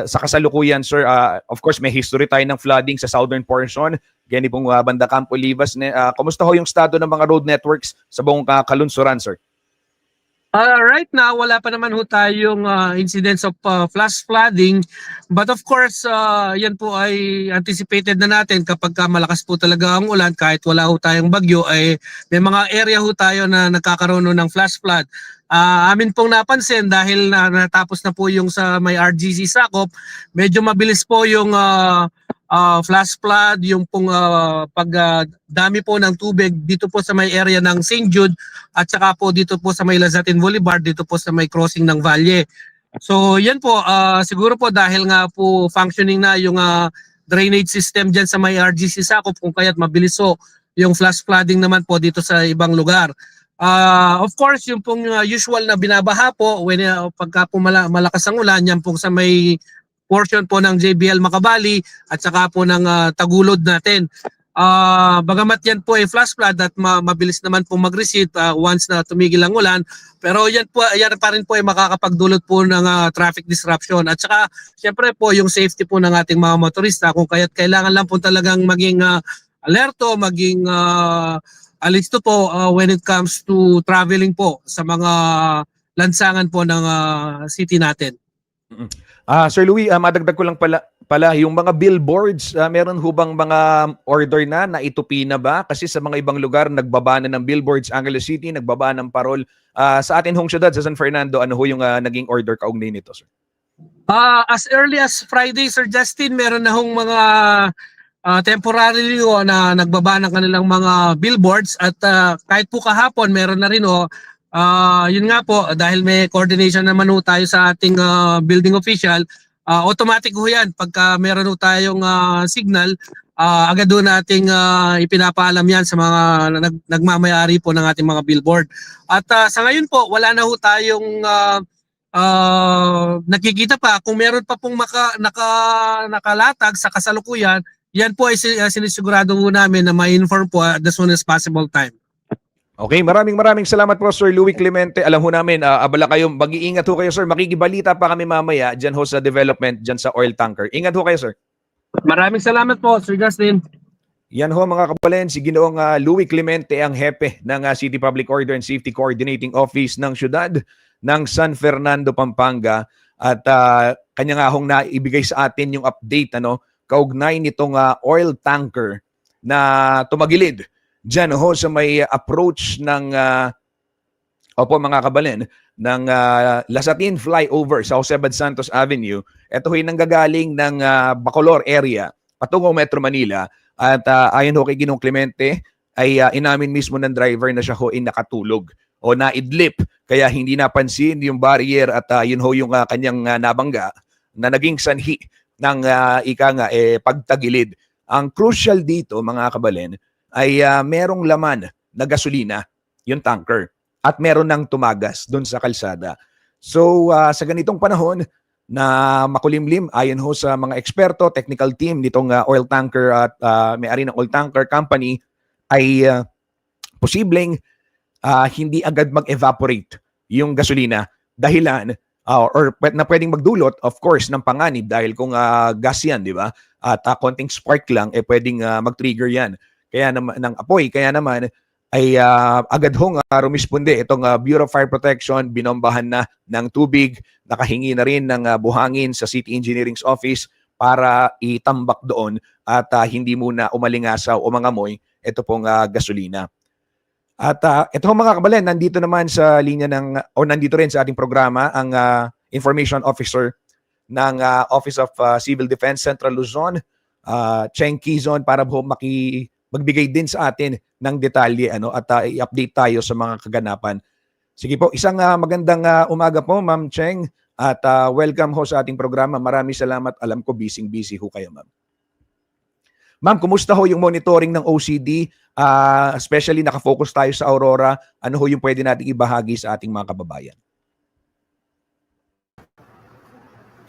sa kasalukuyan, sir. Of course, may history tayo ng flooding sa southern portion. Gani pong banda Campo Olivas. Kumusta ho yung estado ng mga road networks sa buong kalunsuran, sir? Right now, wala pa naman ho tayong incidents of flash flooding. But of course, yan po ay anticipated na natin kapag malakas po talaga ang ulan, kahit wala ho tayong bagyo, ay may mga area ho tayo na nagkakaroon ho ng flash flood. Amin pong napansin dahil natapos na po yung sa may RGC Sakop, medyo mabilis po yung flash flood, yung pong dami po ng tubig dito po sa may area ng St. Jude at saka po dito po sa may Lazatin Boulevard, dito po sa may crossing ng Valle. So yan po, siguro po dahil nga po functioning na yung drainage system dyan sa may RGC Sakop, kung kaya't mabilis po yung flash flooding naman po dito sa ibang lugar. Of course, yung pong usual na binabaha po, when, pagka po malakas ang ulan, yan pong sa may portion po ng JBL Makabali at saka po ng Tagulod natin. Bagamat yan po ay flash flood at mabilis naman po mag-recede once na tumigil ang ulan, pero yan pa rin po ay makakapagdulot po ng traffic disruption. At saka siyempre po yung safety po ng ating mga motorista, kung kaya't kailangan lang po talagang maging alerto, maging alisto po when it comes to traveling po sa mga lansangan po ng city natin. Sir Louie, madagdag ko lang pala yung mga billboards, meron ho bang mga order na itupi na ba? Kasi sa mga ibang lugar, nagbaba na ng billboards, Angeles City, nagbaba ng parol. Sa atin hong syudad, sa San Fernando, ano ho yung naging order kaugnay nito, sir? As early as Friday, Sir Justin, meron na hong mga temporarily na nagbaba ng kanilang mga billboards at kahit po kahapon, meron na rin yun nga po, dahil may coordination naman ho tayo sa ating building official, automatic ho yan. Pagka meron ho tayong signal, agad ho nating ipinapaalam yan sa mga nagmamayari po ng ating mga billboard. At sa ngayon po, wala na ho tayong nakikita pa. Kung meron pa pong nakalatag sa kasalukuyan, yan po ay sinisigurado ho namin na ma-inform po at the soonest possible time. Okay, maraming salamat po, Sir Louie Clemente. Alam ho namin, abala kayo, mag-iingat ho kayo, sir. Makikibalita pa kami mamaya dyan ho sa development, dyan sa oil tanker. Ingat ho kayo, sir. Maraming salamat po, Sir Justin. Yan ho mga kapalen, si Ginoong Louie Clemente ang hepe ng City Public Order and Safety Coordinating Office ng siyudad ng San Fernando, Pampanga. At kanya nga hong naibigay sa atin yung update kaugnay nitong oil tanker na tumagilid dyan ho sa may approach ng mga kabalen ng Lasatin flyover sa Jose Bad Santos Avenue. Ito ho'y nanggagaling ng Bacolor area patungong Metro Manila at ayon ho kay Ginong Clemente ay inamin mismo ng driver na siya ho ay nakatulog o naidlip kaya hindi napansin yung barrier at yun ho yung kanyang nabangga na naging sanhi ng pagtagilid. Ang crucial dito mga kabalen ay merong laman na gasolina, yung tanker, at meron ng tumagas doon sa kalsada. So sa ganitong panahon na makulimlim, ayon ho sa mga eksperto, technical team nitong oil tanker at may-ari ng oil tanker company, ay posibleng hindi agad mag-evaporate yung gasolina dahilan or na pwedeng magdulot, of course, ng panganib dahil kung gas yan, di ba? At konting spark lang, pwedeng mag-trigger yan. Kaya naman ng apoy, kaya naman ay agad hong rumisponde itong Bureau of Fire Protection, binombahan na ng tubig, nakahingi na rin ng buhangin sa City Engineering's office para itambak doon at hindi muna umalingasaw o mangamoy ito pong gasolina. At ito mga kabalen, nandito naman sa linya nandito rin sa ating programa ang Information Officer ng Office of Civil Defense Central Luzon, Cheng Quizon, para magbigay din sa atin ng detalye at i-update tayo sa mga kaganapan. Sige po, isang magandang umaga po, Ma'am Cheng, at welcome ho sa ating programa. Maraming salamat. Alam ko busy ho kayo, Ma'am. Ma'am, kumusta ho yung monitoring ng OCD? Especially nakafocus tayo sa Aurora. Ano ho yung pwede nating ibahagi sa ating mga kababayan?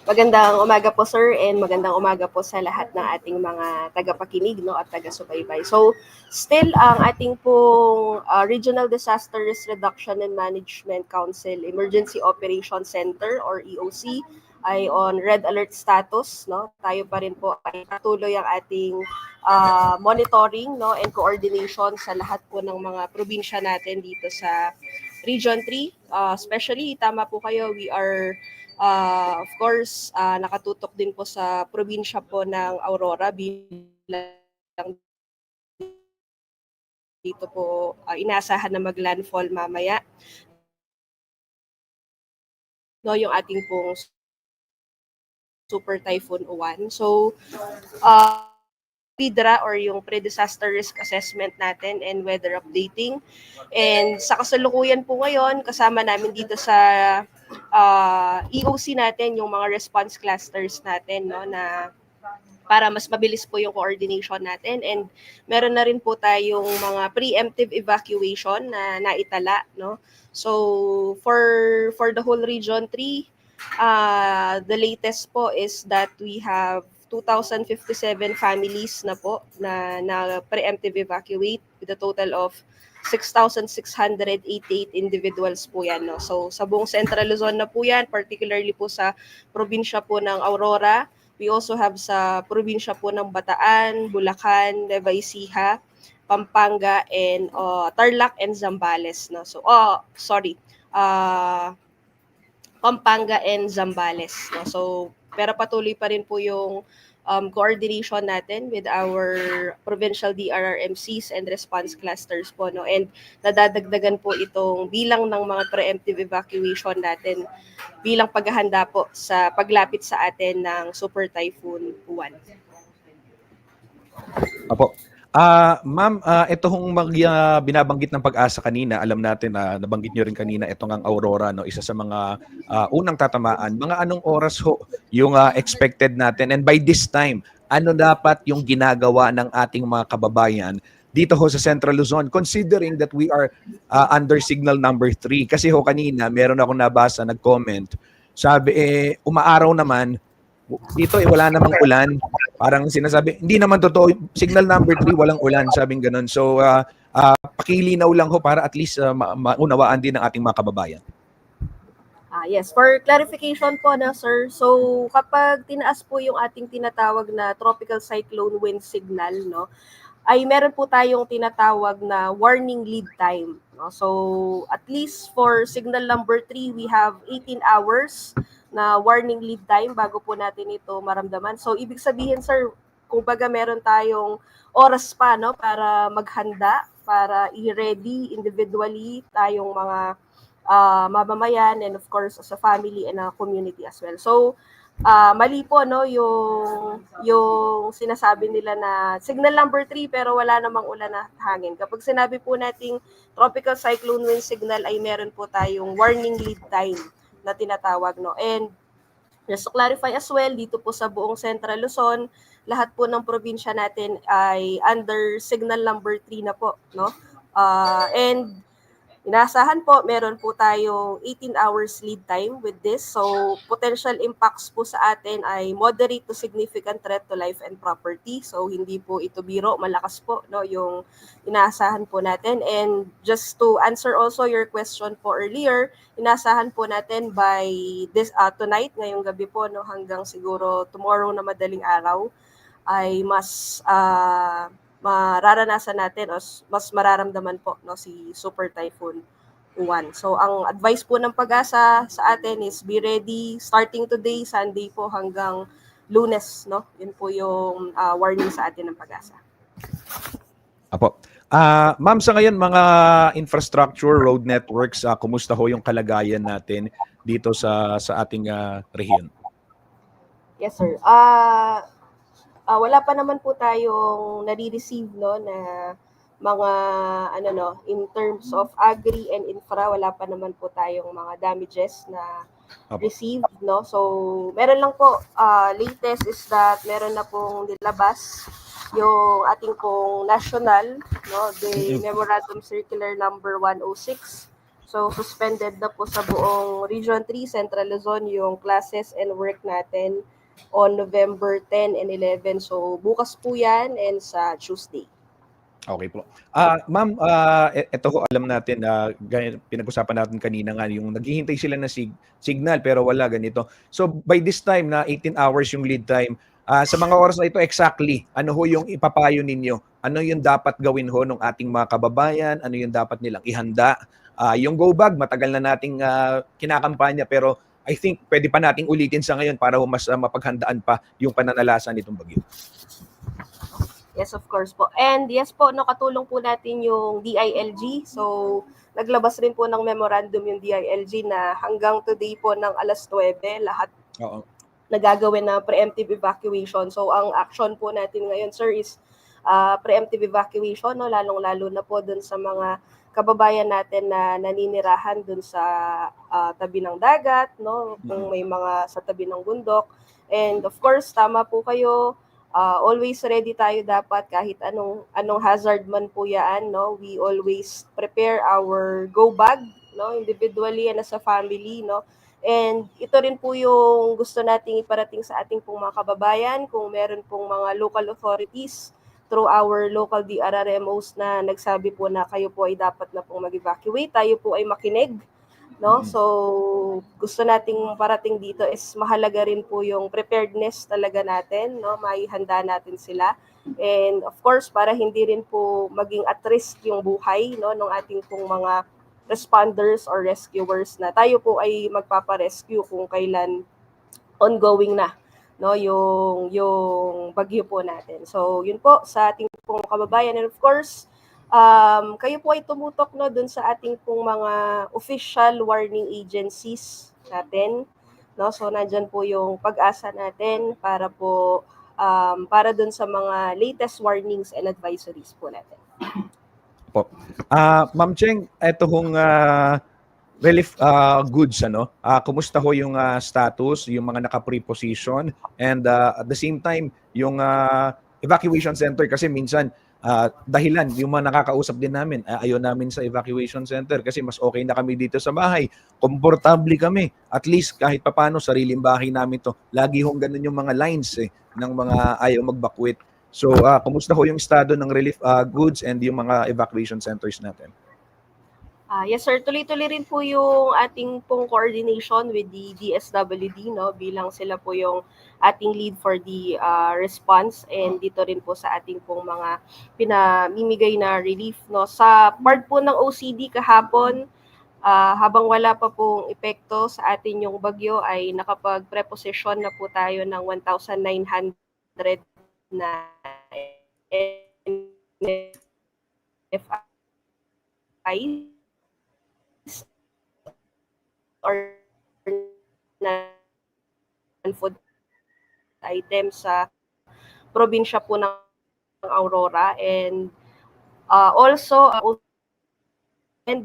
Magandang umaga po, sir, and magandang umaga po sa lahat ng ating mga tagapakinig at taga-subaybay. So, still ang ating pong Regional Disaster Risk Reduction and Management Council Emergency Operations Center or EOC ay on red alert status. Tayo pa rin po ay patuloy ang ating monitoring and coordination sa lahat po ng mga probinsya natin dito sa Region 3, especially, tama po kayo, we are of course, nakatutok din po sa probinsya po ng Aurora bilang dito po inaasahan na mag-landfall mamaya. No, yung ating pong Super Typhoon Uwan. So, PDRA or yung pre-disaster risk assessment natin and weather updating. And sa kasalukuyan po ngayon, kasama namin dito sa EOC natin yung mga response clusters natin, no, na para mas mabilis po yung coordination natin. And meron na rin po tayong mga preemptive evacuation na naitala, no. So for the whole region 3, the latest po is that we have 2,057 families na po na preemptive evacuate with a total of 6,688 individuals po yan, no. So sa buong Central Luzon na po yan, particularly po sa probinsya po ng Aurora. We also have sa probinsya po ng Bataan, Bulacan, Nueva Ecija, Pampanga, and Tarlac and Zambales, no. So Pampanga and Zambales, no. So pero patuloy pa rin po yung coordination natin with our provincial DRRMCs and response clusters po, no. And nadadagdagan po itong bilang ng mga preemptive evacuation natin bilang paghahanda po sa paglapit sa atin ng Super Typhoon Uwan. Apo. Ma'am, ito hong binabanggit ng Pag-asa kanina, alam natin na nabanggit nyo rin kanina, ito ang Aurora, no, isa sa mga unang tatamaan. Mga anong oras ho yung expected natin? And by this time, ano dapat yung ginagawa ng ating mga kababayan dito ho sa Central Luzon, considering that we are under signal number 3? Kasi ho kanina, meron akong nabasa, nag-comment, sabi, umaaraw naman, dito wala namang ulan. Parang sinasabi, hindi naman totoo, signal number 3, walang ulan, sabing ganun. So, pakilinaw lang ho para at least maunawaan din ng ating mga kababayan. Yes, for clarification po na sir, so kapag tinaas po yung ating tinatawag na tropical cyclone wind signal, no, ay meron po tayong tinatawag na warning lead time, no? So at least for signal number 3, we have 18 hours na warning lead time bago po natin ito maramdaman. So ibig sabihin sir, kumbaga meron tayong oras pa, no, para maghanda, para i-ready individually tayong mga mamamayan and of course as a family and a community as well. So mali po, no, yung sinasabi nila na signal number 3 pero wala namang ulan na hangin. Kapag sinabi po nating tropical cyclone wind signal ay meron po tayong warning lead time na tinatawag, no. And just to clarify as well, dito po sa buong Central Luzon, lahat po ng probinsya natin ay under signal number 3 na po, no. And inaasahan po, meron po tayong 18 hours lead time with this. So, potential impacts po sa atin ay moderate to significant threat to life and property. So, hindi po ito biro, malakas po, no, yung inaasahan po natin. And just to answer also your question po earlier, inaasahan po natin by this tonight, ngayong gabi po, no, hanggang siguro tomorrow na madaling araw, ay mas mararanasan natin o mas mararamdaman po, no, si Super Typhoon Uwan. So ang advice po ng Pag-asa sa atin is be ready starting today, Sunday po hanggang Lunes, no. Yun po yung warning sa atin ng Pag-asa. Apo. Ma'am, sa ngayon mga infrastructure, road networks, kumusta ho yung kalagayan natin dito sa ating rehiyon? Yes sir. Wala pa naman po tayong nare-receive, no, na mga in terms of agri and infra, wala pa naman po tayong mga damages na received, no. So meron lang po, latest is that meron na pong nilabas yung ating pong national, no, the Memorandum Circular number 106. So suspended na po sa buong Region 3, Central Luzon yung classes and work natin on November 10 and 11. So bukas po yan and sa Tuesday. Okay po. Ma'am, ito ho, alam natin na pinag-usapan natin kanina nga yung naghihintay sila na signal pero wala ganito. So by this time na 18 hours yung lead time, sa mga oras na ito exactly, ano ho yung ipapayo ninyo? Ano yung dapat gawin ho ng ating mga kababayan? Ano yung dapat nilang ihanda Yung Go Bag, matagal na nating kinakampanya pero I think pwede pa nating ulitin sa ngayon para mas mapaghandaan pa yung pananalasan nitong bagyo. Yes, of course po. And yes po, no, katulong po natin yung DILG. So, naglabas rin po ng memorandum yung DILG na hanggang today po ng alas 9, lahat Oo. nagagawin na preemptive evacuation. So, ang action po natin ngayon, sir, is preemptive evacuation, no, lalong-lalo na po dun sa mga kababayan natin na naninirahan dun sa tabi ng dagat, no, kung may mga sa tabi ng bundok. And of course, tama po kayo. Always ready tayo dapat kahit anong hazard man po yan, no? We always prepare our go bag, no? Individually and as a family, no? And ito rin po yung gusto nating iparating sa ating pong mga kababayan kung meron pong mga local authorities through our local DRRMOs na nagsabi po na kayo po ay dapat na pong mag-evacuate, tayo po ay makinig, no? So gusto nating parating dito is mahalaga rin po yung preparedness talaga natin, no? Maihanda natin sila. And of course, para hindi rin po maging at risk yung buhay, no, ng ating pong mga responders or rescuers na tayo po ay magpapa-rescue kung kailan ongoing na, no, yung bagyo po natin. So yun po sa ating pong kababayan, and of course kayo po ay tumutok, no, dun sa ating pong mga official warning agencies natin, no? So nandyan po yung Pag-asa natin para po para dun sa mga latest warnings and advisories po natin. Ma'am Cheng, eto hong relief goods, ano? Kumusta ho yung status, yung mga naka-preposition, and at the same time yung evacuation center, kasi minsan dahilan yung mga nakakausap din namin, ayaw namin sa evacuation center kasi mas okay na kami dito sa bahay, komportable kami, at least kahit papano sariling bahay namin to. Lagi hong ganun yung mga lines ng mga ayaw mag-evacuate. So kumusta ho yung estado ng relief goods and yung mga evacuation centers natin? Yes sir, tuloy-tuloy rin po yung ating pong coordination with the DSWD, no, bilang sila po yung ating lead for the response, and dito rin po sa ating pong mga pinamimigay na relief, no. Sa part po ng OCD kahapon, habang wala pa pong epekto sa atin yung bagyo, ay nakapag-preposition na po tayo ng 1,900 na NFI or non-food items sa probinsya po ng Aurora, and also and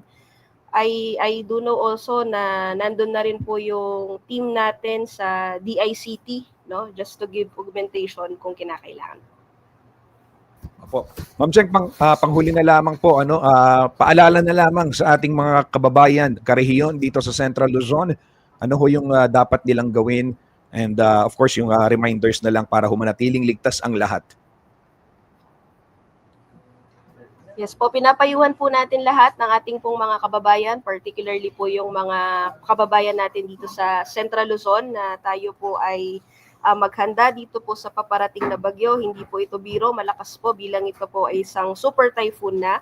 I do know also na nandun na rin po yung team natin sa DICT, no, just to give augmentation kung kinakailangan. Opo. Ma'am Cheng, panghuli na lamang po, ano, paalala na lamang sa ating mga kababayan, karehiyon dito sa Central Luzon, ano ho yung dapat nilang gawin, and of course yung reminders na lang para humanatiling ligtas ang lahat. Yes po, pinapayuhan po natin lahat ng ating pong mga kababayan, particularly po yung mga kababayan natin dito sa Central Luzon, na tayo po ay maghanda dito po sa paparating na bagyo. Hindi po ito biro, malakas po bilang ito po ay isang super typhoon na,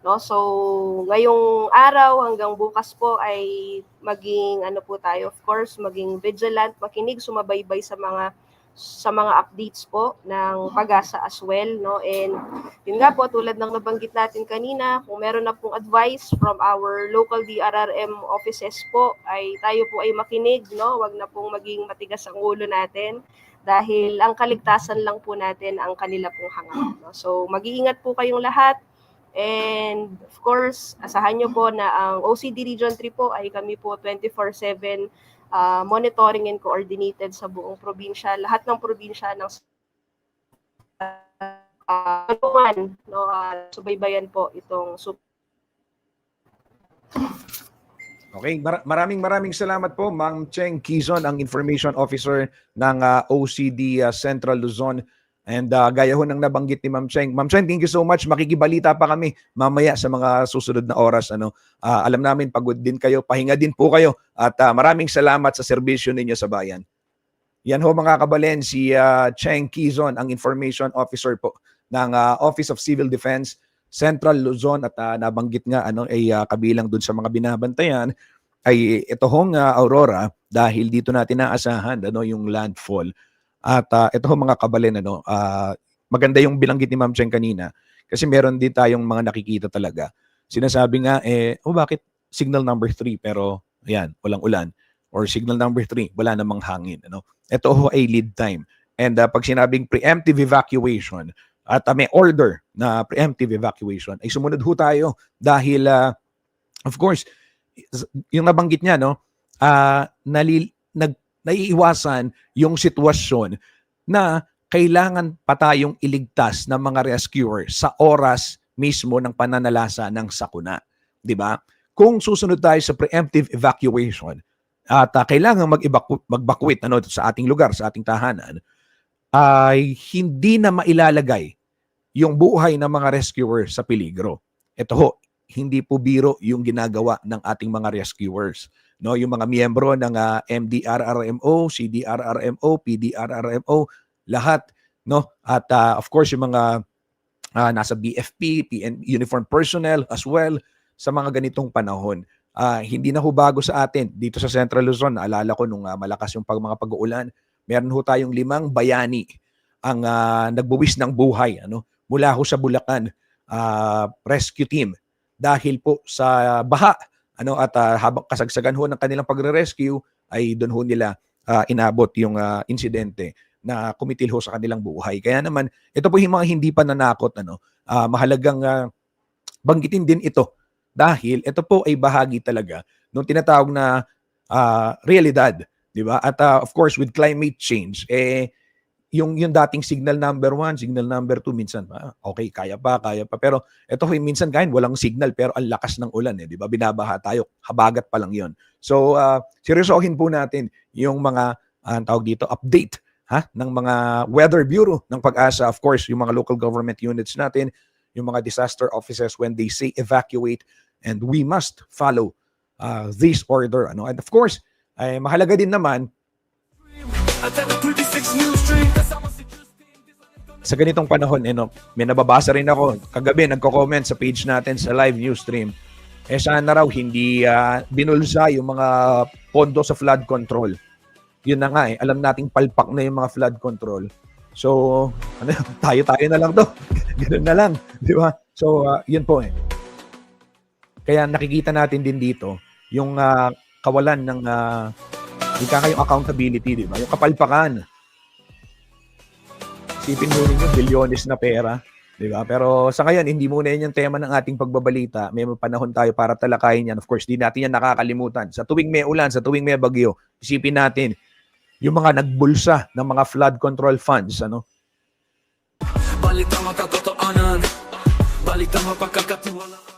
no? So ngayong araw hanggang bukas po ay maging ano po tayo, of course, maging vigilant, makinig, sumabaybay sa mga updates po ng Pag-asa as well, no. And yun nga po, tulad ng nabanggit natin kanina, kung meron na pong advice from our local DRRM offices po, ay tayo po ay makinig, no. Wag na pong maging matigas ang ulo natin, dahil ang kaligtasan lang po natin ang kanila pong hangad, no. So mag-iingat po kayong lahat, and of course asahan nyo po na ang OCD Region 3 po ay kami po 24/7 monitoring and coordinated sa buong probinsya, lahat ng probinsya ng no, subaybayan po itong Okay, maraming salamat po, Ma'am Cheng Quizon, ang Information Officer ng OCD Central Luzon. And gaya ho ng nabanggit ni Ma'am Cheng. Ma'am Cheng, thank you so much. Makikibalita pa kami mamaya sa mga susunod na oras. Alam namin, pagod din kayo, pahinga din po kayo. At maraming salamat sa serbisyo ninyo sa bayan. Yan ho mga kabalen, si Cheng Quizon, ang Information Officer po ng Office of Civil Defense Central Luzon at nabanggit nga ay kabilang dun sa mga binabantayan ay ito hong Aurora dahil dito natin naasahan yung landfall. At ito hong mga kabalen maganda yung bilanggit ni Ma'am Cheng kanina kasi meron din tayong mga nakikita talaga. Sinasabi nga bakit signal number 3 pero ayan, walang ulan, or signal number 3 wala namang hangin, Ito ho ay lead time. And pag sinabing preemptive evacuation at may order na preemptive evacuation, ay sumunod ho tayo dahil of course, yung nabanggit niya, naiiwasan yung sitwasyon na kailangan pa tayong iligtas ng mga rescuer sa oras mismo ng pananalasa ng sakuna. Di ba? Kung susunod tayo sa preemptive evacuation at kailangan mag-evacuate sa ating lugar, sa ating tahanan, ay hindi na mailalagay yung buhay ng mga rescuer sa peligro. Ito ho, hindi po biro yung ginagawa ng ating mga rescuers. Yung mga miyembro ng MDRRMO, CDRRMO, PDRRMO, lahat. At of course, yung mga nasa BFP, uniform personnel as well sa mga ganitong panahon. Hindi na ho bago sa atin dito sa Central Luzon. Naalala ko nung malakas yung mga pag-uulan, meron ho tayong 5 bayani ang nagbuwis ng buhay mula ho sa Bulacan rescue team dahil po sa baha at habang kasagsagan ho ng kanilang pagre-rescue ay doon ho nila inabot yung insidente na kumitil ho sa kanilang buhay. Kaya naman ito po yung mga hindi pa nanakot mahalagang banggitin din ito dahil ito po ay bahagi talaga ng tinatawag na realidad. Diba? At of course, with climate change, yung dating signal number 1, signal number 2, minsan, okay, kaya pa. Pero ito, minsan kahit walang signal, pero ang lakas ng ulan, diba? Binabaha tayo, habagat pa lang yon. So, seryosohin po natin yung mga, tawag dito, update ng mga Weather Bureau ng Pag-asa. Of course, yung mga local government units natin, yung mga disaster offices when they say evacuate, and we must follow this order. And of course, ay mahalaga din naman sa ganitong panahon, may nababasa rin ako. Kagabi, nagko-comment sa page natin sa live news stream. Sana raw hindi binulsa yung mga pondo sa flood control. Yun na nga alam nating palpak na yung mga flood control. So, tayo na lang to. Ganun na lang. Di ba? So, yun po Kaya nakikita natin din dito yung kawalan ng yung accountability, di ba? Yung kapalpakan. Sipin mo rin yung bilyones na pera, di ba? Pero sa ngayon, hindi muna yan yung tema ng ating pagbabalita. May panahon tayo para talakayin yan. Of course, di natin yan nakakalimutan. Sa tuwing may ulan, sa tuwing may bagyo, isipin natin yung mga nagbulsa ng mga flood control funds, Balitang makatotohanan, balitang mapagkakatiwalaan.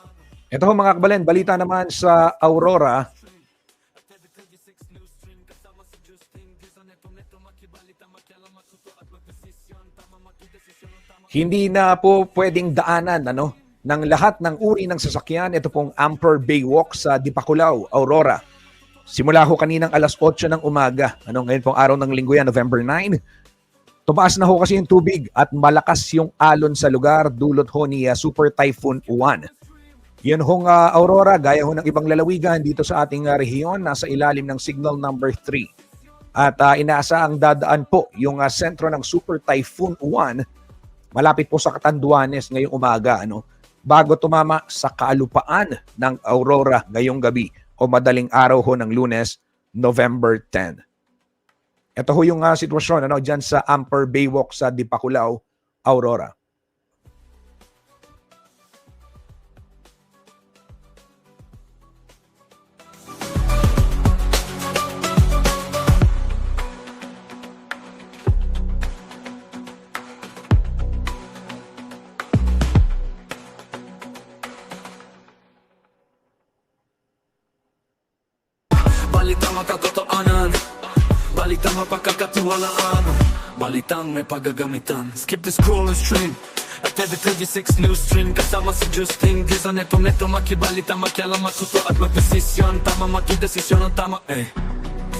Ito ho mga kabalen, balita naman sa Aurora. Hindi na po pwedeng daanan ng lahat ng uri ng sasakyan. Ito pong Amper Baywalk sa Dipakulaw, Aurora. Simula ho kaninang alas 8 ng umaga. Ngayon pong araw ng linggo yan, November 9. Tumaas na ho kasi yung tubig at malakas yung alon sa lugar dulot ho ni Super Typhoon Uwan. Yan hong Aurora, gaya ho ng ibang lalawigan dito sa ating rehiyon, nasa ilalim ng signal number 3. At inaasahang dadaan po yung sentro ng Super Typhoon Uwan malapit po sa Catanduanes ngayong umaga, bago tumama sa kalupaan ng Aurora ngayong gabi o madaling araw ho ng Lunes, November 10. Ito ho yung sitwasyon dyan sa Amper Baywalk sa Dipakulaw, Aurora. Balitang makatotohanan, balitang mapagkakatiwalaan, balitang may paggagamitan. Skip the scroll and stream at every 36 news stream. Kasama si Justin Gisa, neto makibalita, makialam, matuto at magdesisyon. Tama, makidesisyon ang tama,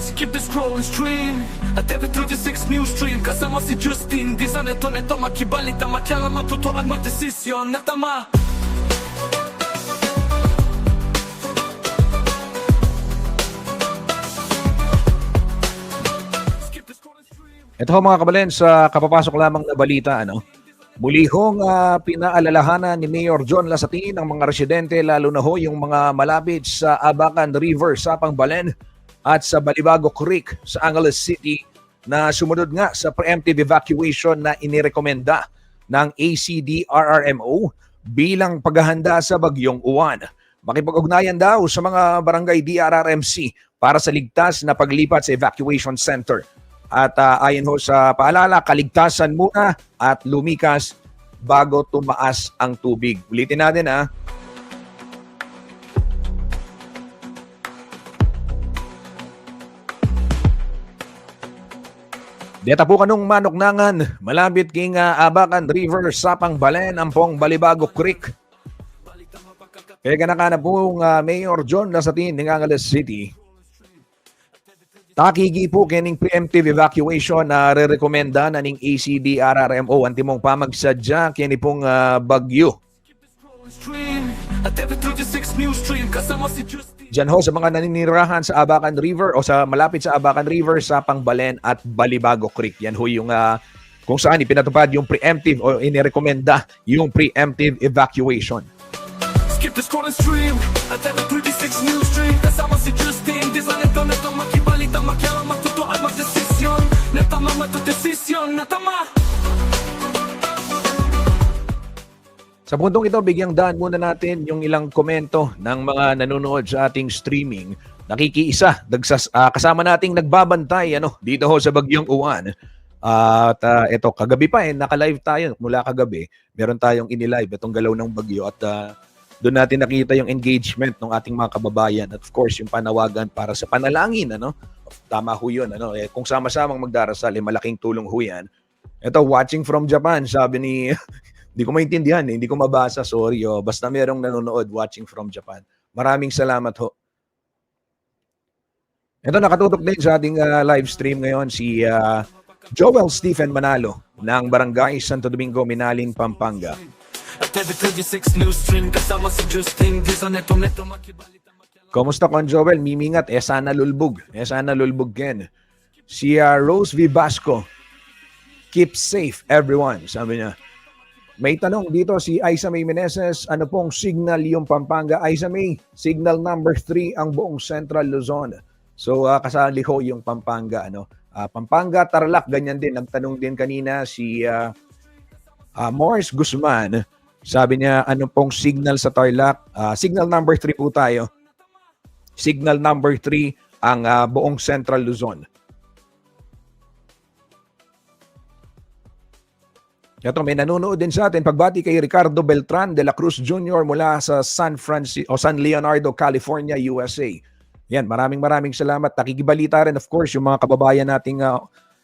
Skip the scroll and stream at every 36 news stream. Kasama si Justin Gisa, neto makibalita, makialam, matuto at magdesisyon na tama. Ito ho mga kabalen, sa kapapasok lamang na balita, ano? Muli hong pinaalalahanan ni Mayor John Lasatin ang mga residente, lalo na ho yung mga malapit sa Abacan River, Sapang Balen at sa Balibago Creek sa Angeles City na sumunod nga sa preemptive evacuation na inirekomenda ng ACD-RRMO bilang paghahanda sa Bagyong Uwan. Makipag-ugnayan daw sa mga barangay DRRMC para sa ligtas na paglipat sa evacuation center. At ayon ho sa paalala, kaligtasan muna at lumikas bago tumaas ang tubig. Ulitin natin Deta po kanong manoknangan, malapit king Abacan River, Sapang Balen, Ampong Balibago Creek. Kaya ganakana pong Mayor John Lasatin ng Angeles City. Takigi po kining preemptive evacuation na re-rekomenda na ning ACD-RRMO antimong pamagsadya kini pong bagyo. Diyan ho sa mga naninirahan sa Abacan River o sa malapit sa Abacan River, Sapang Balen at Balibago Creek. Yan ho yung kung saan ipinatupad yung preemptive o inirekomenda yung preemptive evacuation. Skip the scroll and stream at every 36 news stream. Kasama si Justin, di sa neto makibalita, makialam, magtutuan, magdesisyon. Natama, matudesisyon, natama. Sa puntong ito, bigyang daan muna natin yung ilang komento ng mga nanonood sa ating streaming. Nakikiisa, kasama nating nagbabantay dito ho sa Bagyong Uwan. At ito, kagabi pa naka-live tayo mula kagabi. Meron tayong inilive itong galaw ng bagyo at doon natin nakita yung engagement ng ating mga kababayan at of course yung panawagan para sa panalangin. Tama ho yun. Kung sama-samang magdarasal, malaking tulong ho yan. Ito, watching from Japan, sabi ni... Hindi ko maintindihan, hindi ko mabasa, sorry. Basta merong nanonood watching from Japan. Maraming salamat ho. Ito, nakatutok din sa ating live stream ngayon si Joel Stephen Manalo ng Barangay Santo Domingo, Minaling, Pampanga. At every 36 news stream, kasama si Justin, di sa neto makibalita. Kumusta kon Joel? Mimingat, sana lulbog. Sana lulbog ken. Si Rose V. Basco, keep safe everyone, sabi niya. May tanong dito si Aisa May Meneses, ano pong signal yung Pampanga? Aisa May, signal number 3 ang buong Central Luzon. So kasali ho yung Pampanga. Pampanga, Tarlac, ganyan din. Nagtanong din kanina si Morris Guzman. Sabi niya, ano pong signal sa Tarlac? Signal number 3 po tayo. Signal number 3 ang buong Central Luzon. Ito, may nanonood din sa atin. Pagbati kay Ricardo Beltran de la Cruz Jr. mula sa San Leonardo, California, USA. Yan, maraming salamat. Nakikibalita rin, of course, yung mga kababayan nating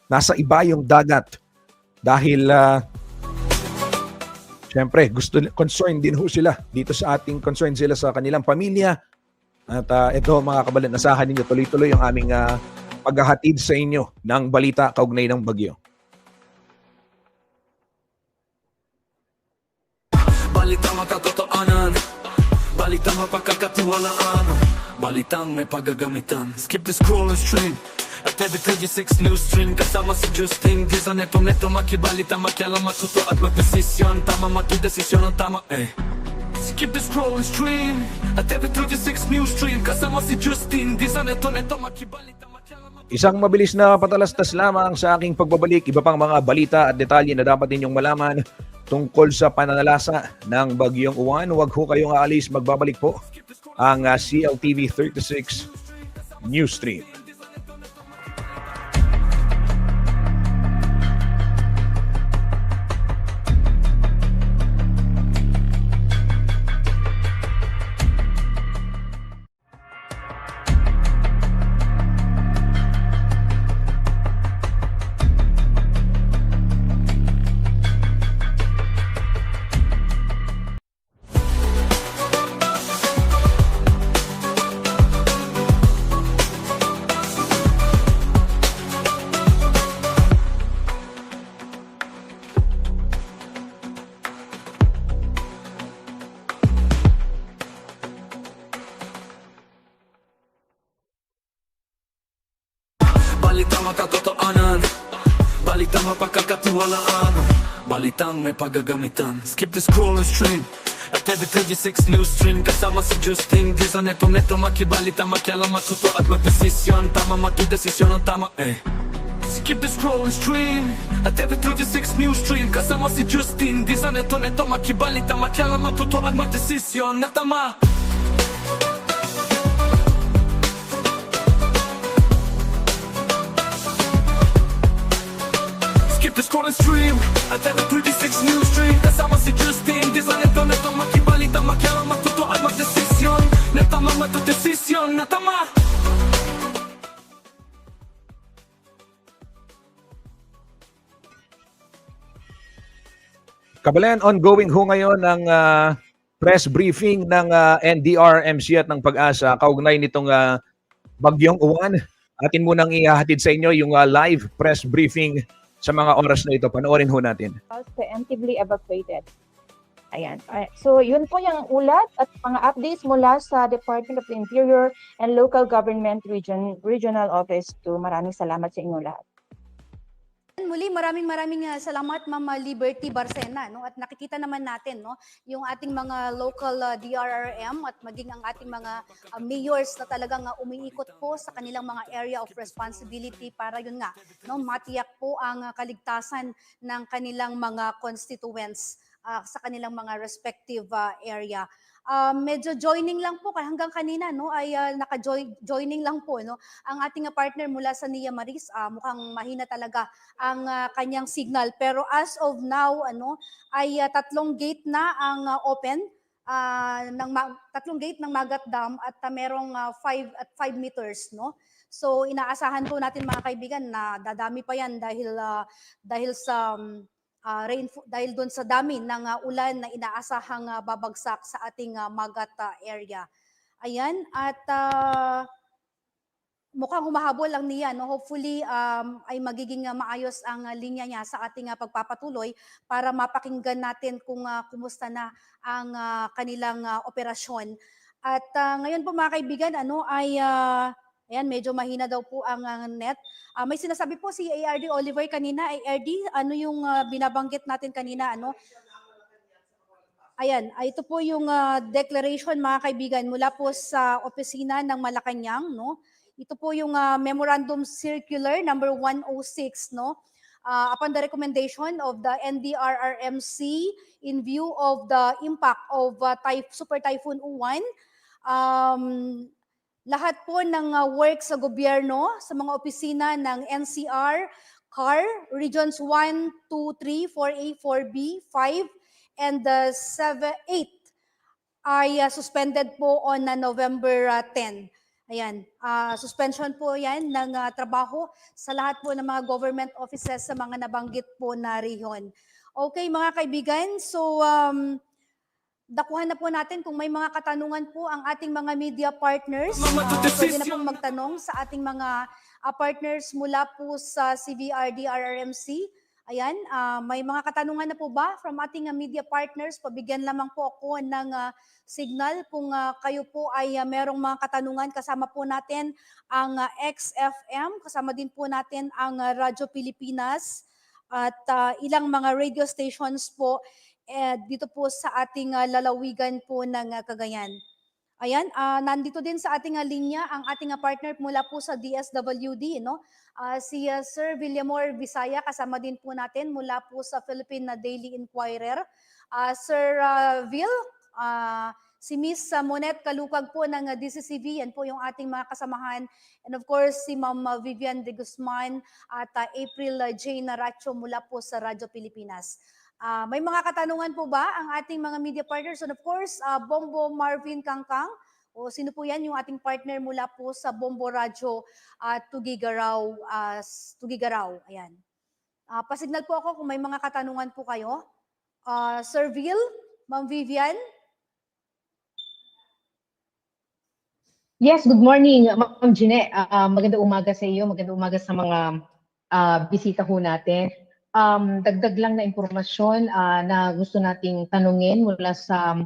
nasa ibayong dagat. Dahil, syempre, concerned din ho sila dito sa ating concern sila sa kanilang pamilya. At ito, mga kabalan, nasahan ninyo tuloy-tuloy yung aming paghahatid sa inyo ng balita kaugnay ng bagyo. Balitang makatotoanan, balitang mapagkakatiwalaan, balitang may paggagamitan. Skip the scroll and stream at every 36 news stream, kasama si Justin, di sa neto makibalita, makialam, matuto at magdesisyon. Tama, matudesisyon ang tama. Skip the scroll and stream at every 36 news stream, kasama si Justin, di sa neto makibalita, makialam. Isang mabilis na patalastas lamang sa aking pagbabalik. Iba pang mga balita at detalye na dapat ninyong malaman tungkol sa pananalasa ng Bagyong Uwan. Huwag ho kayong aalis, magbabalik po ang CLTV 36 News Stream. Balitang makatotoanan, balitang mapagkakatiwalaan, balitang may paggagamitan. Skip the scroll and stream at every 36 news stream. Kasama si Justin Dizon, neto makibalita, makialam, matuto at magdesisyon. Tama, magdesisyon ang tama, Skip the scroll and stream at every 36 news stream. Kasama si Justin Dizon, neto makibalita, makialam, matuto at magdesisyon na tama. Skip the scroll and stream at every 36 news stream. Kasama si Justin Dizon, neto makibalita, makialam, matuto at magdesisyon na tama, magdesisyon na tama. Kabalan, ongoing ho ngayon ang press briefing ng NDRMC at ng Pag-asa kaugnay nitong Bagyong Uwan. Atin munang ihahatid sa inyo yung live press briefing sa mga oras na ito. Panoorin ho natin. Preemptively evacuated. Ayan. So, yun po yung ulat at mga updates mula sa Department of the Interior and Local Government Regional Office 2. Maraming salamat sa inyo lahat. Muli, maraming salamat Ma'am Liberty Barcena, no? At nakikita naman natin, no, yung ating mga local DRRM at maging ang ating mga mayors na talagang umiikot po sa kanilang mga area of responsibility para yun nga, no, matiyak po ang kaligtasan ng kanilang mga constituents sa kanilang mga respective area. Medyo joining lang po hanggang kanina, no, ay naka-joining lang po, no, ang ating partner mula sa Nia Maris. Mukhang mahina talaga ang kanyang signal, pero as of now, ano, ay tatlong gate na ang open, tatlong gate ng Magat Dam at merong 5 meters, no. So inaasahan po natin mga kaibigan na dadami pa yan dahil sa dahil doon sa dami ng ulan na inaasahang babagsak sa ating Magat area. Ayan, at mukhang humahabol ang niya, no? Hopefully ay magiging maayos ang linya niya sa ating pagpapatuloy para mapakinggan natin kung kumusta na ang kanilang operasyon. At ngayon po mga kaibigan, ano ay ayan, medyo mahina daw po ang net. May sinasabi po si ARD Oliver kanina. ARD, ano yung binabanggit natin kanina? Ano? Ayan, ito po yung declaration mga kaibigan mula po sa opisina ng Malacanang, no? Ito po yung Memorandum Circular number 106, no? Upon the recommendation of the NDRRMC in view of the impact of Super Typhoon Uwan, lahat po ng work sa gobyerno, sa mga opisina ng NCR, CAR, Regions 1, 2, 3, 4A, 4B, 5, and 7, 8 ay suspended po on November 10. Ayan, suspension po yan ng trabaho sa lahat po ng mga government offices sa mga nabanggit po na rehiyon. Okay mga kaibigan, so dakuhan na po natin kung may mga katanungan po ang ating mga media partners. Pwede na pong magtanong sa ating mga partners mula po sa CVR-DRRMC. Ayan, may mga katanungan na po ba from ating media partners? Pabigyan lamang po ako ng signal kung kayo po ay merong mga katanungan. Kasama po natin ang XFM, kasama din po natin ang Radyo Pilipinas at ilang mga radio stations po dito po sa ating lalawigan po ng Cagayan. Ayan, nandito din sa ating linya ang ating partner mula po sa DSWD, no? Si Sir Villamor Visaya, kasama din po natin mula po sa Philippine Daily Inquirer. Sir Vil, si Miss Monet Kalukag po ng DCCV, yan po yung ating mga kasamahan. And of course, si Ma'am Vivian de Guzman at April Jane Naracho mula po sa Radyo Pilipinas. May mga katanungan po ba ang ating mga media partners? And of course, Bombo Marvin Kangkang, o sino po yan, yung ating partner mula po sa Bombo Radyo Tugigaraw. Ayan. Pasignal po ako kung may mga katanungan po kayo. Sir Vil, Ma'am Vivian. Yes, good morning, Ma'am Gine. Magandang umaga sa iyo, magandang umaga sa mga bisita ho natin. Dagdag lang na impormasyon na gusto nating tanungin mula sa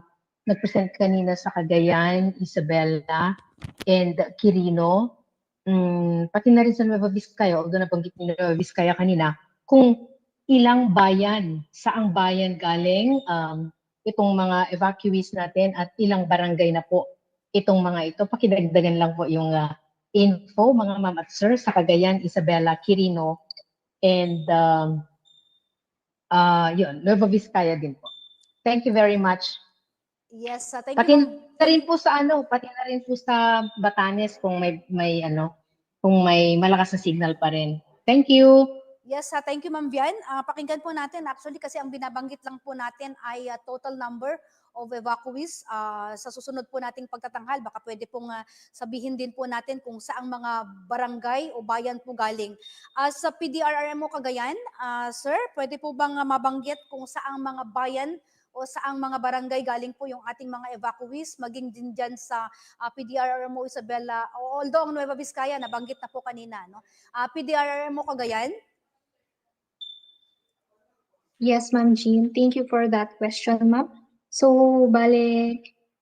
nag-present kanina sa Cagayan, Isabela, and Quirino. Pati na rin sa Nueva Vizcaya, although nabanggit ni Nueva Vizcaya kanina, kung ilang bayan, saang bayan galing itong mga evacuees natin at ilang barangay na po itong mga ito. Pakidagdagan lang po yung info, mga ma'am at sir, sa Cagayan, Isabela, Quirino, and yun, Nueva Vizcaya din po. Thank you very much. Yes, thank Pati you, ma'am. na rin po sa pati na rin po sa Batanes kung kung may malakas na signal pa rin. Thank you. Yes, thank you, Ma'am Vian. Pakinggan po natin, actually kasi ang binabanggit lang po natin ay total number of evacuees. Sa susunod po nating pagtatanghal, baka pwede pong sabihin din po natin kung saang mga barangay o bayan po galing. Sa PDRRMO Cagayan, sir, pwede po bang mabanggit kung saang mga bayan o saang mga barangay galing po yung ating mga evacuees, maging din dyan sa PDRRMO Isabela, although ang Nueva Vizcaya, nabanggit na po kanina, no? PDRRMO Cagayan. Yes, Ma'am Jean. Thank you for that question, ma'am. So, bale,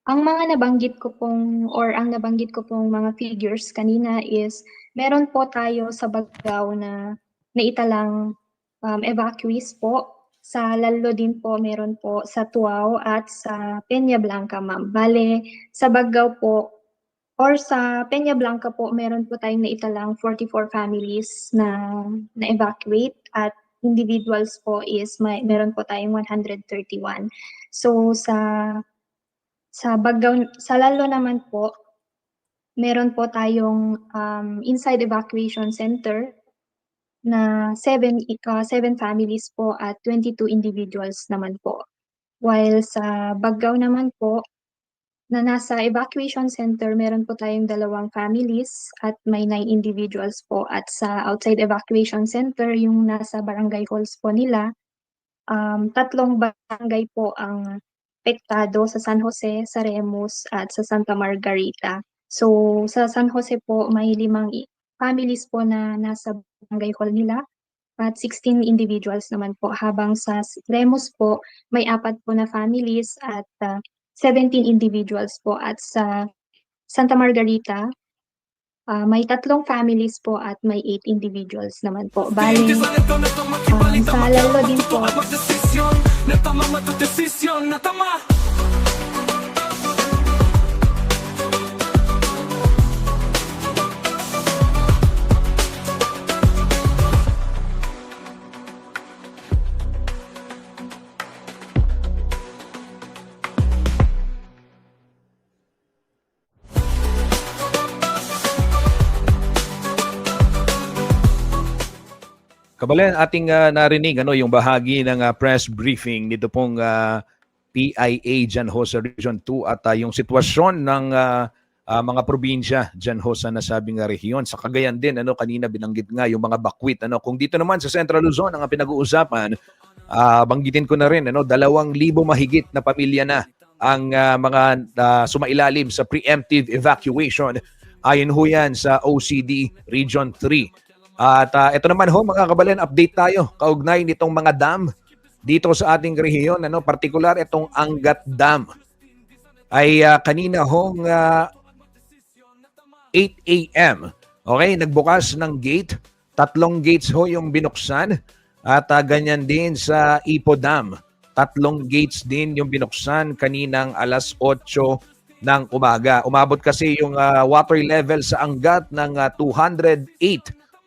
ang nabanggit ko pong mga figures kanina is, meron po tayo sa Bagao na naitalang evacuees po. Sa Lalo din po, meron po sa Tuao at sa Peña Blanca, ma'am. Bale, sa Bagao po, or sa Peña Blanca po, meron po tayong naitalang 44 families na evacuate at individuals po is meron po tayong 131. So sa Bagao, sa Lalo naman po, meron po tayong inside evacuation center na 7 families po at 22 individuals naman po. While sa Bagao naman po, na nasa evacuation center, meron po tayong 2 families at may 9 individuals po. At sa outside evacuation center, yung nasa barangay halls po nila, 3 barangay po ang apektado sa San Jose, sa Remus, at sa Santa Margarita. So sa San Jose po, may 5 families po na nasa barangay hall nila at 16 individuals naman po. Habang sa Remus po, may 4 po na families at 17 individuals po. At sa Santa Margarita, may 3 families po at may 8 individuals naman po. Bali, sa Lalo din po. Kabalen, ating narinig yung bahagi ng press briefing nito pong PIA dyan ho sa Region 2 at yung sitwasyon ng mga probinsya dyan ho sa nasabing rehiyon. Sa Cagayan din, kanina binanggit nga yung mga bakwit. Kung dito naman sa Central Luzon ang pinag-uusapan, banggitin ko na rin, 2,000 mahigit na pamilya na ang mga sumailalim sa preemptive evacuation. Ayon ho yan sa OCD Region 3. At ito naman ho mga kabalen, update tayo kaugnay nitong mga dam dito sa ating rehiyon. Partikular itong Angat Dam ay kanina hong 8 a.m. Okay, nagbukas ng gate. 3 gates ho yung binuksan. At ganyan din sa Ipo Dam. 3 gates din yung binuksan kaninang alas 8 ng umaga. Umabot kasi yung water level sa Angat ng 208.95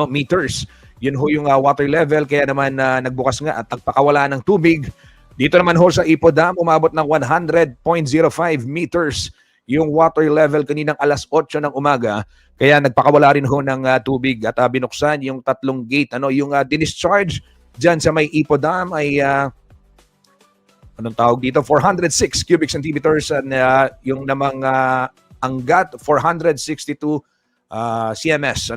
meters. Yun ho yung water level, kaya naman nagbukas nga at nagpakawala ng tubig. Dito naman ho sa Ipo Dam, umabot ng 100.05 meters yung water level kaninang alas 8 ng umaga. Kaya nagpakawala rin ho ng tubig at binuksan yung 3 gate. Yung dinischarge dyan sa may Ipo Dam ay anong tawag dito? 406 cubic centimeters and yung namang Angat 462 CMS,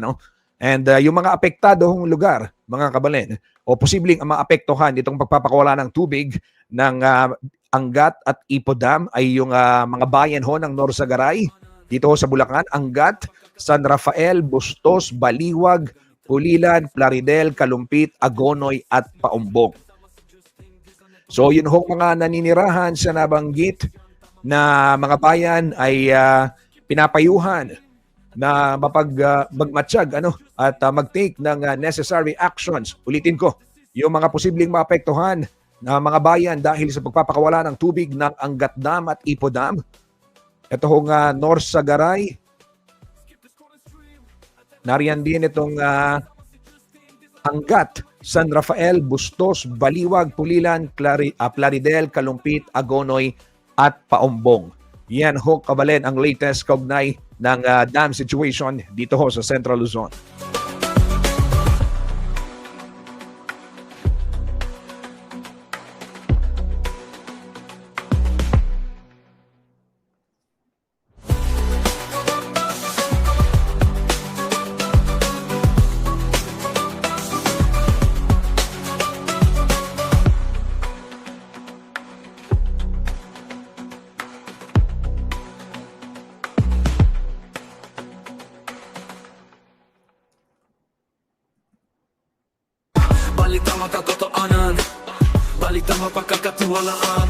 And yung mga apektadong lugar, mga kabalen, o posibleng maapektuhan itong pagpapakawala ng tubig ng Angat at Ipo Dam ay yung mga bayan ho ng Norsagaray, dito ho sa Bulacan, Angat, San Rafael, Bustos, Baliwag, Pulilan, Plaridel, Kalumpit, Agonoy at Paumbong. So yun ho mga naninirahan sa nabanggit na mga bayan ay pinapayuhan na magmatsyag at mag-take ng necessary actions. Ulitin ko, yung mga posibleng maapektuhan na mga bayan dahil sa pagpapakawala ng tubig ng Angat Dam at Ipo Dam. Ito hong North Sagaray. Nariyan din itong Angat, San Rafael, Bustos, Baliwag, Pulilan, Plaridel, Kalumpit, Agonoy at Paumbong. Yan ho, Kabalen, ang latest kaugnay ng dam situation dito ho sa Central Luzon. Balitang makatotohanan, balitang mapagkakatiwalaan,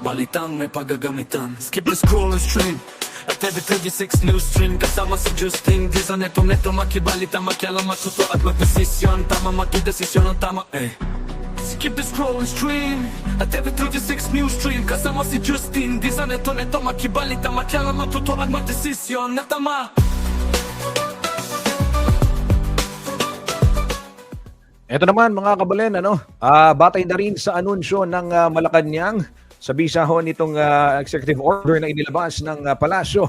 balitang may pagagamitan. Skip the scroll and stream at every 36 news stream. Kasama si Justin Dizon, neto makibalita, makialam, matuto at magdesisyon. Tama makidesisyon ang tama Skip the scroll and stream at every 36 news stream. Kasama si Justin Dizon, neto makibalita, makialam, matuto at magdesisyon na tama. Ito naman mga Kabalen, batay na rin sa anunsyo ng Malacanang sa bisa ho nitong executive order na inilabas ng palasyo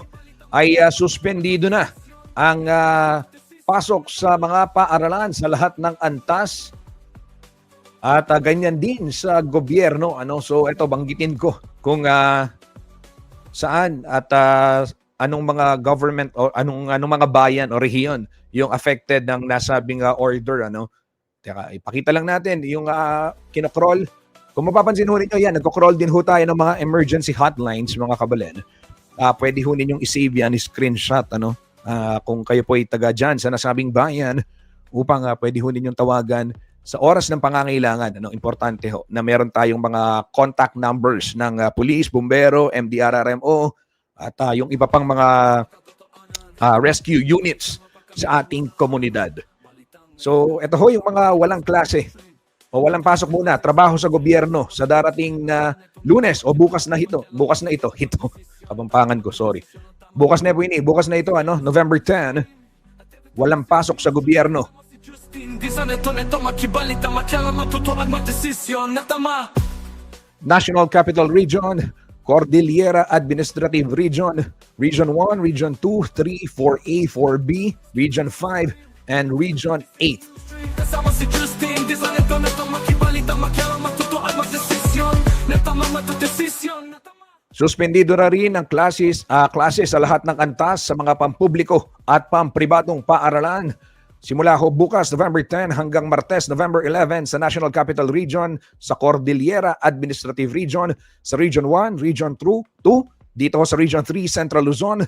ay suspendido na ang pasok sa mga paaralan sa lahat ng antas at ganyan din sa gobyerno. So ito banggitin ko kung saan at anong mga government o anong mga bayan o rehiyon yung affected ng nasabing order. Teka, ipakita lang natin yung kinocrawl. Kung mapapansin ho ninyo yan, nagko-crawl din ho tayo ng mga emergency hotlines, mga Kabalen. Pwede ho ninyong i-save yan, i-screenshot, kung kayo po ay taga dyan sa nasabing bayan, upang pwede ho ninyong tawagan sa oras ng pangangailangan. Importante ho na meron tayong mga contact numbers ng police, bumbero, MDRRMO, at yung iba pang mga rescue units sa ating komunidad. So, ito ho yung mga walang klase o walang pasok muna, trabaho sa gobyerno sa darating na Lunes o bukas na ito, Kapampangan ko, sorry. Bukas na ito, November 10, walang pasok sa gobyerno. National Capital Region, Cordillera Administrative Region, Region 1, Region 2, 3, 4A, 4B, Region 5, and Region 8. Kasama si Justin Dizon, neto makibalita, makialam, matuto at magdesisyon. Netama matudesisyon. Suspendido na rin ang klase sa lahat ng antas sa mga pampubliko at pampribadong paaralan. Simula ho bukas November 10 hanggang Martes November 11 sa National Capital Region, sa Cordillera Administrative Region, sa Region 1, Region 2, dito ho sa Region 3 Central Luzon,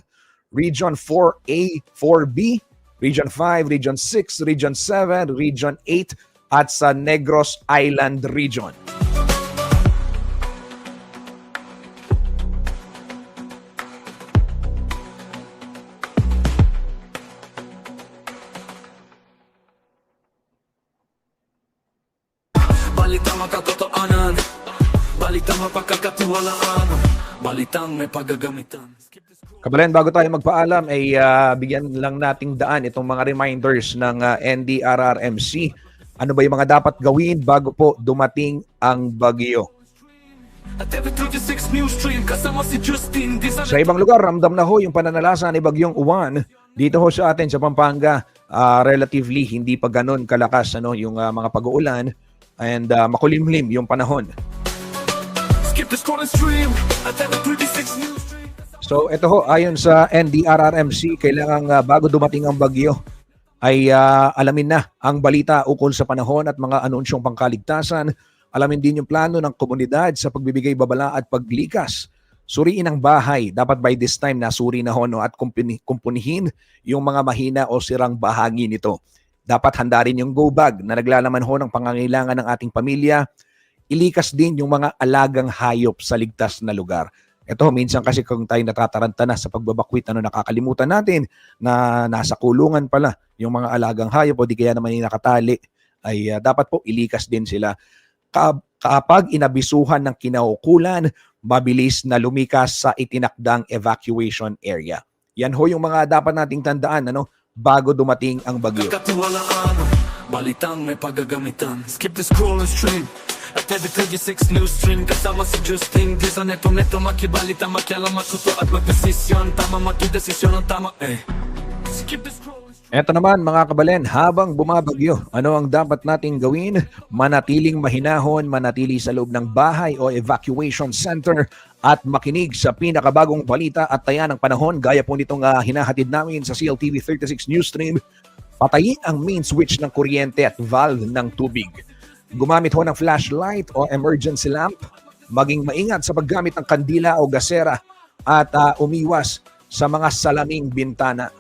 Region 4A, 4B, Region 5, Region 6, Region 7, Region 8 at sa Negros Island Region. Balitang makatotohanan, balitang mapagkakatiwalaan, balitang may pagagamitan. Kabalen, bago tayo magpaalam, ay bigyan lang nating daan itong mga reminders ng NDRRMC. Ano ba yung mga dapat gawin bago po dumating ang bagyo? Sa ibang lugar, ramdam na ho yung pananalasa ni Bagyong Uwan. Dito ho sa atin sa Pampanga, relatively hindi pa ganun kalakas yung mga pag-uulan and makulimlim yung panahon. Skip the scroll and stream at every 36 news. So ito ho, ayon sa NDRRMC, kailangang bago dumating ang bagyo ay alamin na ang balita ukol sa panahon at mga anunsyong pangkaligtasan. Alamin din yung plano ng komunidad sa pagbibigay babala at paglikas. Suriin ang bahay. Dapat by this time nasuri na ho at kumpunihin yung mga mahina o sirang bahagi nito. Dapat handa rin yung go bag na naglalaman ho ng pangangailangan ng ating pamilya. Ilikas din yung mga alagang hayop sa ligtas na lugar. Ito, minsan kasi kung tayo natataranta na sa pagbabakwit, nakakalimutan natin na nasa kulungan pala yung mga alagang hayop o di kaya naman yung nakatali, ay dapat po ilikas din sila. Kapag inabisuhan ng kinaukulan, mabilis na lumikas sa itinakdang evacuation area. Yan ho yung mga dapat nating tandaan bago dumating ang bagyo. Kakatiwalaan, balitang may paggagamitan. Skip the scroll and stream at every 36 news stream. Kasama si Justin Di sa neto makibalita, makialam, matuto at magdesisyon. Tama, magdesisyon ang tama Skip the scroll. Eto naman mga kabalen, habang bumabagyo, ano ang dapat nating gawin? Manatiling mahinahon, manatili sa loob ng bahay o evacuation center at makinig sa pinakabagong balita at taya ng panahon gaya po nitong hinahatid namin sa CLTV 36 Newsstream. Patayin ang main switch ng kuryente at valve ng tubig. Gumamit ho ng flashlight o emergency lamp. Maging maingat sa paggamit ng kandila o gasera at umiwas sa mga salaming bintana.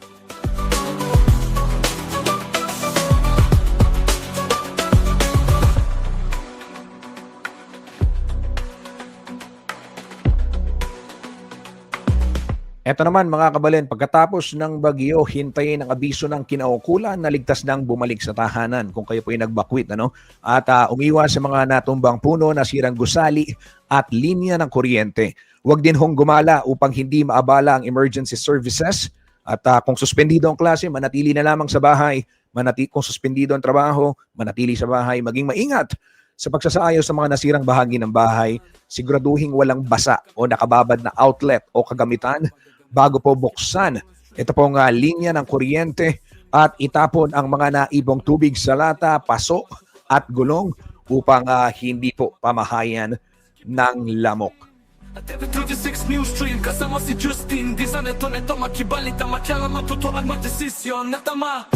Eto naman mga kabalen, pagkatapos ng bagyo, hintayin ang abiso ng kinaukulan na ligtas nang bumalik sa tahanan kung kayo po ay nagbakwit. At umiwas sa mga natumbang puno, nasirang gusali at linya ng kuryente. Huwag din hong gumala upang hindi maabala ang emergency services. At kung suspendido ang klase, manatili na lamang sa bahay. Kung suspendido ang trabaho, manatili sa bahay. Maging maingat sa pagsasaayos sa mga nasirang bahagi ng bahay. Siguraduhin walang basa o nakababad na outlet o kagamitan bago po buksan ito pong linya ng kuryente at itapon ang mga naibong tubig sa lata, paso at gulong upang hindi po pamahayan ng lamok. At every 36 news stream, kasama si Justin Di sa neto makibalita, makialam, matuto at magdesisyon na tama.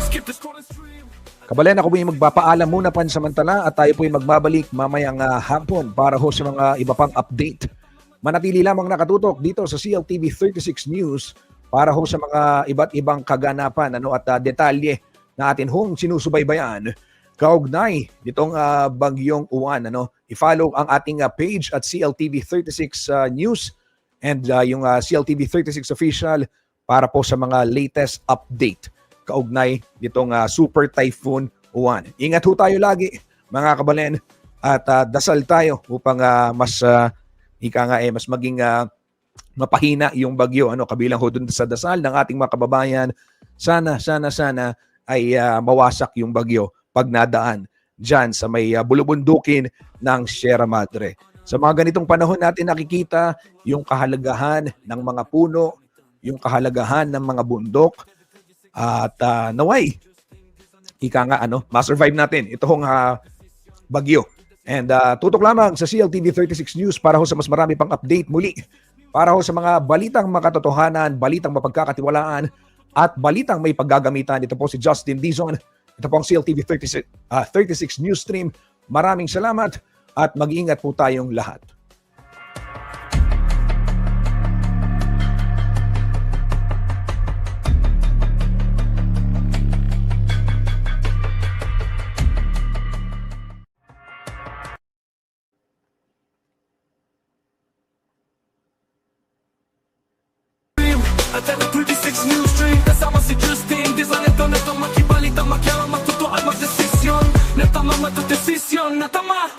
Skip the scroll and stream. Kabalen, ako po yung magpapaalam muna pansamantala at tayo po yung magbabalik mamayang hapon para ho sa mga iba pang update. Manatili lamang nakatutok dito sa CLTV 36 News para ho sa mga iba't ibang kaganapan at detalye na atin hong sinusubaybayan kaugnay nitong bagyong Uwan. I-follow ang ating page at CLTV 36 News and yung CLTV 36 Official para po sa mga latest update kaugnay nitong Super Typhoon Uwan. Ingat ho tayo lagi mga kabalen at dasal tayo upang mas mas maging mapahina yung bagyo kabilang ho dun sa dasal ng ating mga kababayan. Sana ay mawasak yung bagyo pag nadaan dyan sa may bulubundukin ng Sierra Madre. Sa mga ganitong panahon natin nakikita yung kahalagahan ng mga puno, yung kahalagahan ng mga bundok. At naway, ma-survive natin itong bagyo. And tutok lamang sa CLTV 36 News para ho sa mas marami pang update muli. Para ho sa mga balitang makatotohanan, balitang mapagkakatiwalaan, at balitang may paggagamitan. Ito po si Justin Dizon. Ito po ang CLTV 36 Newsstream. Maraming salamat at mag-iingat po tayong lahat. At every 36 news stream, kasama si Justin Di sa neto makibalita, makialam, matuto at magdesisyon na tama, matudesisyon na tama.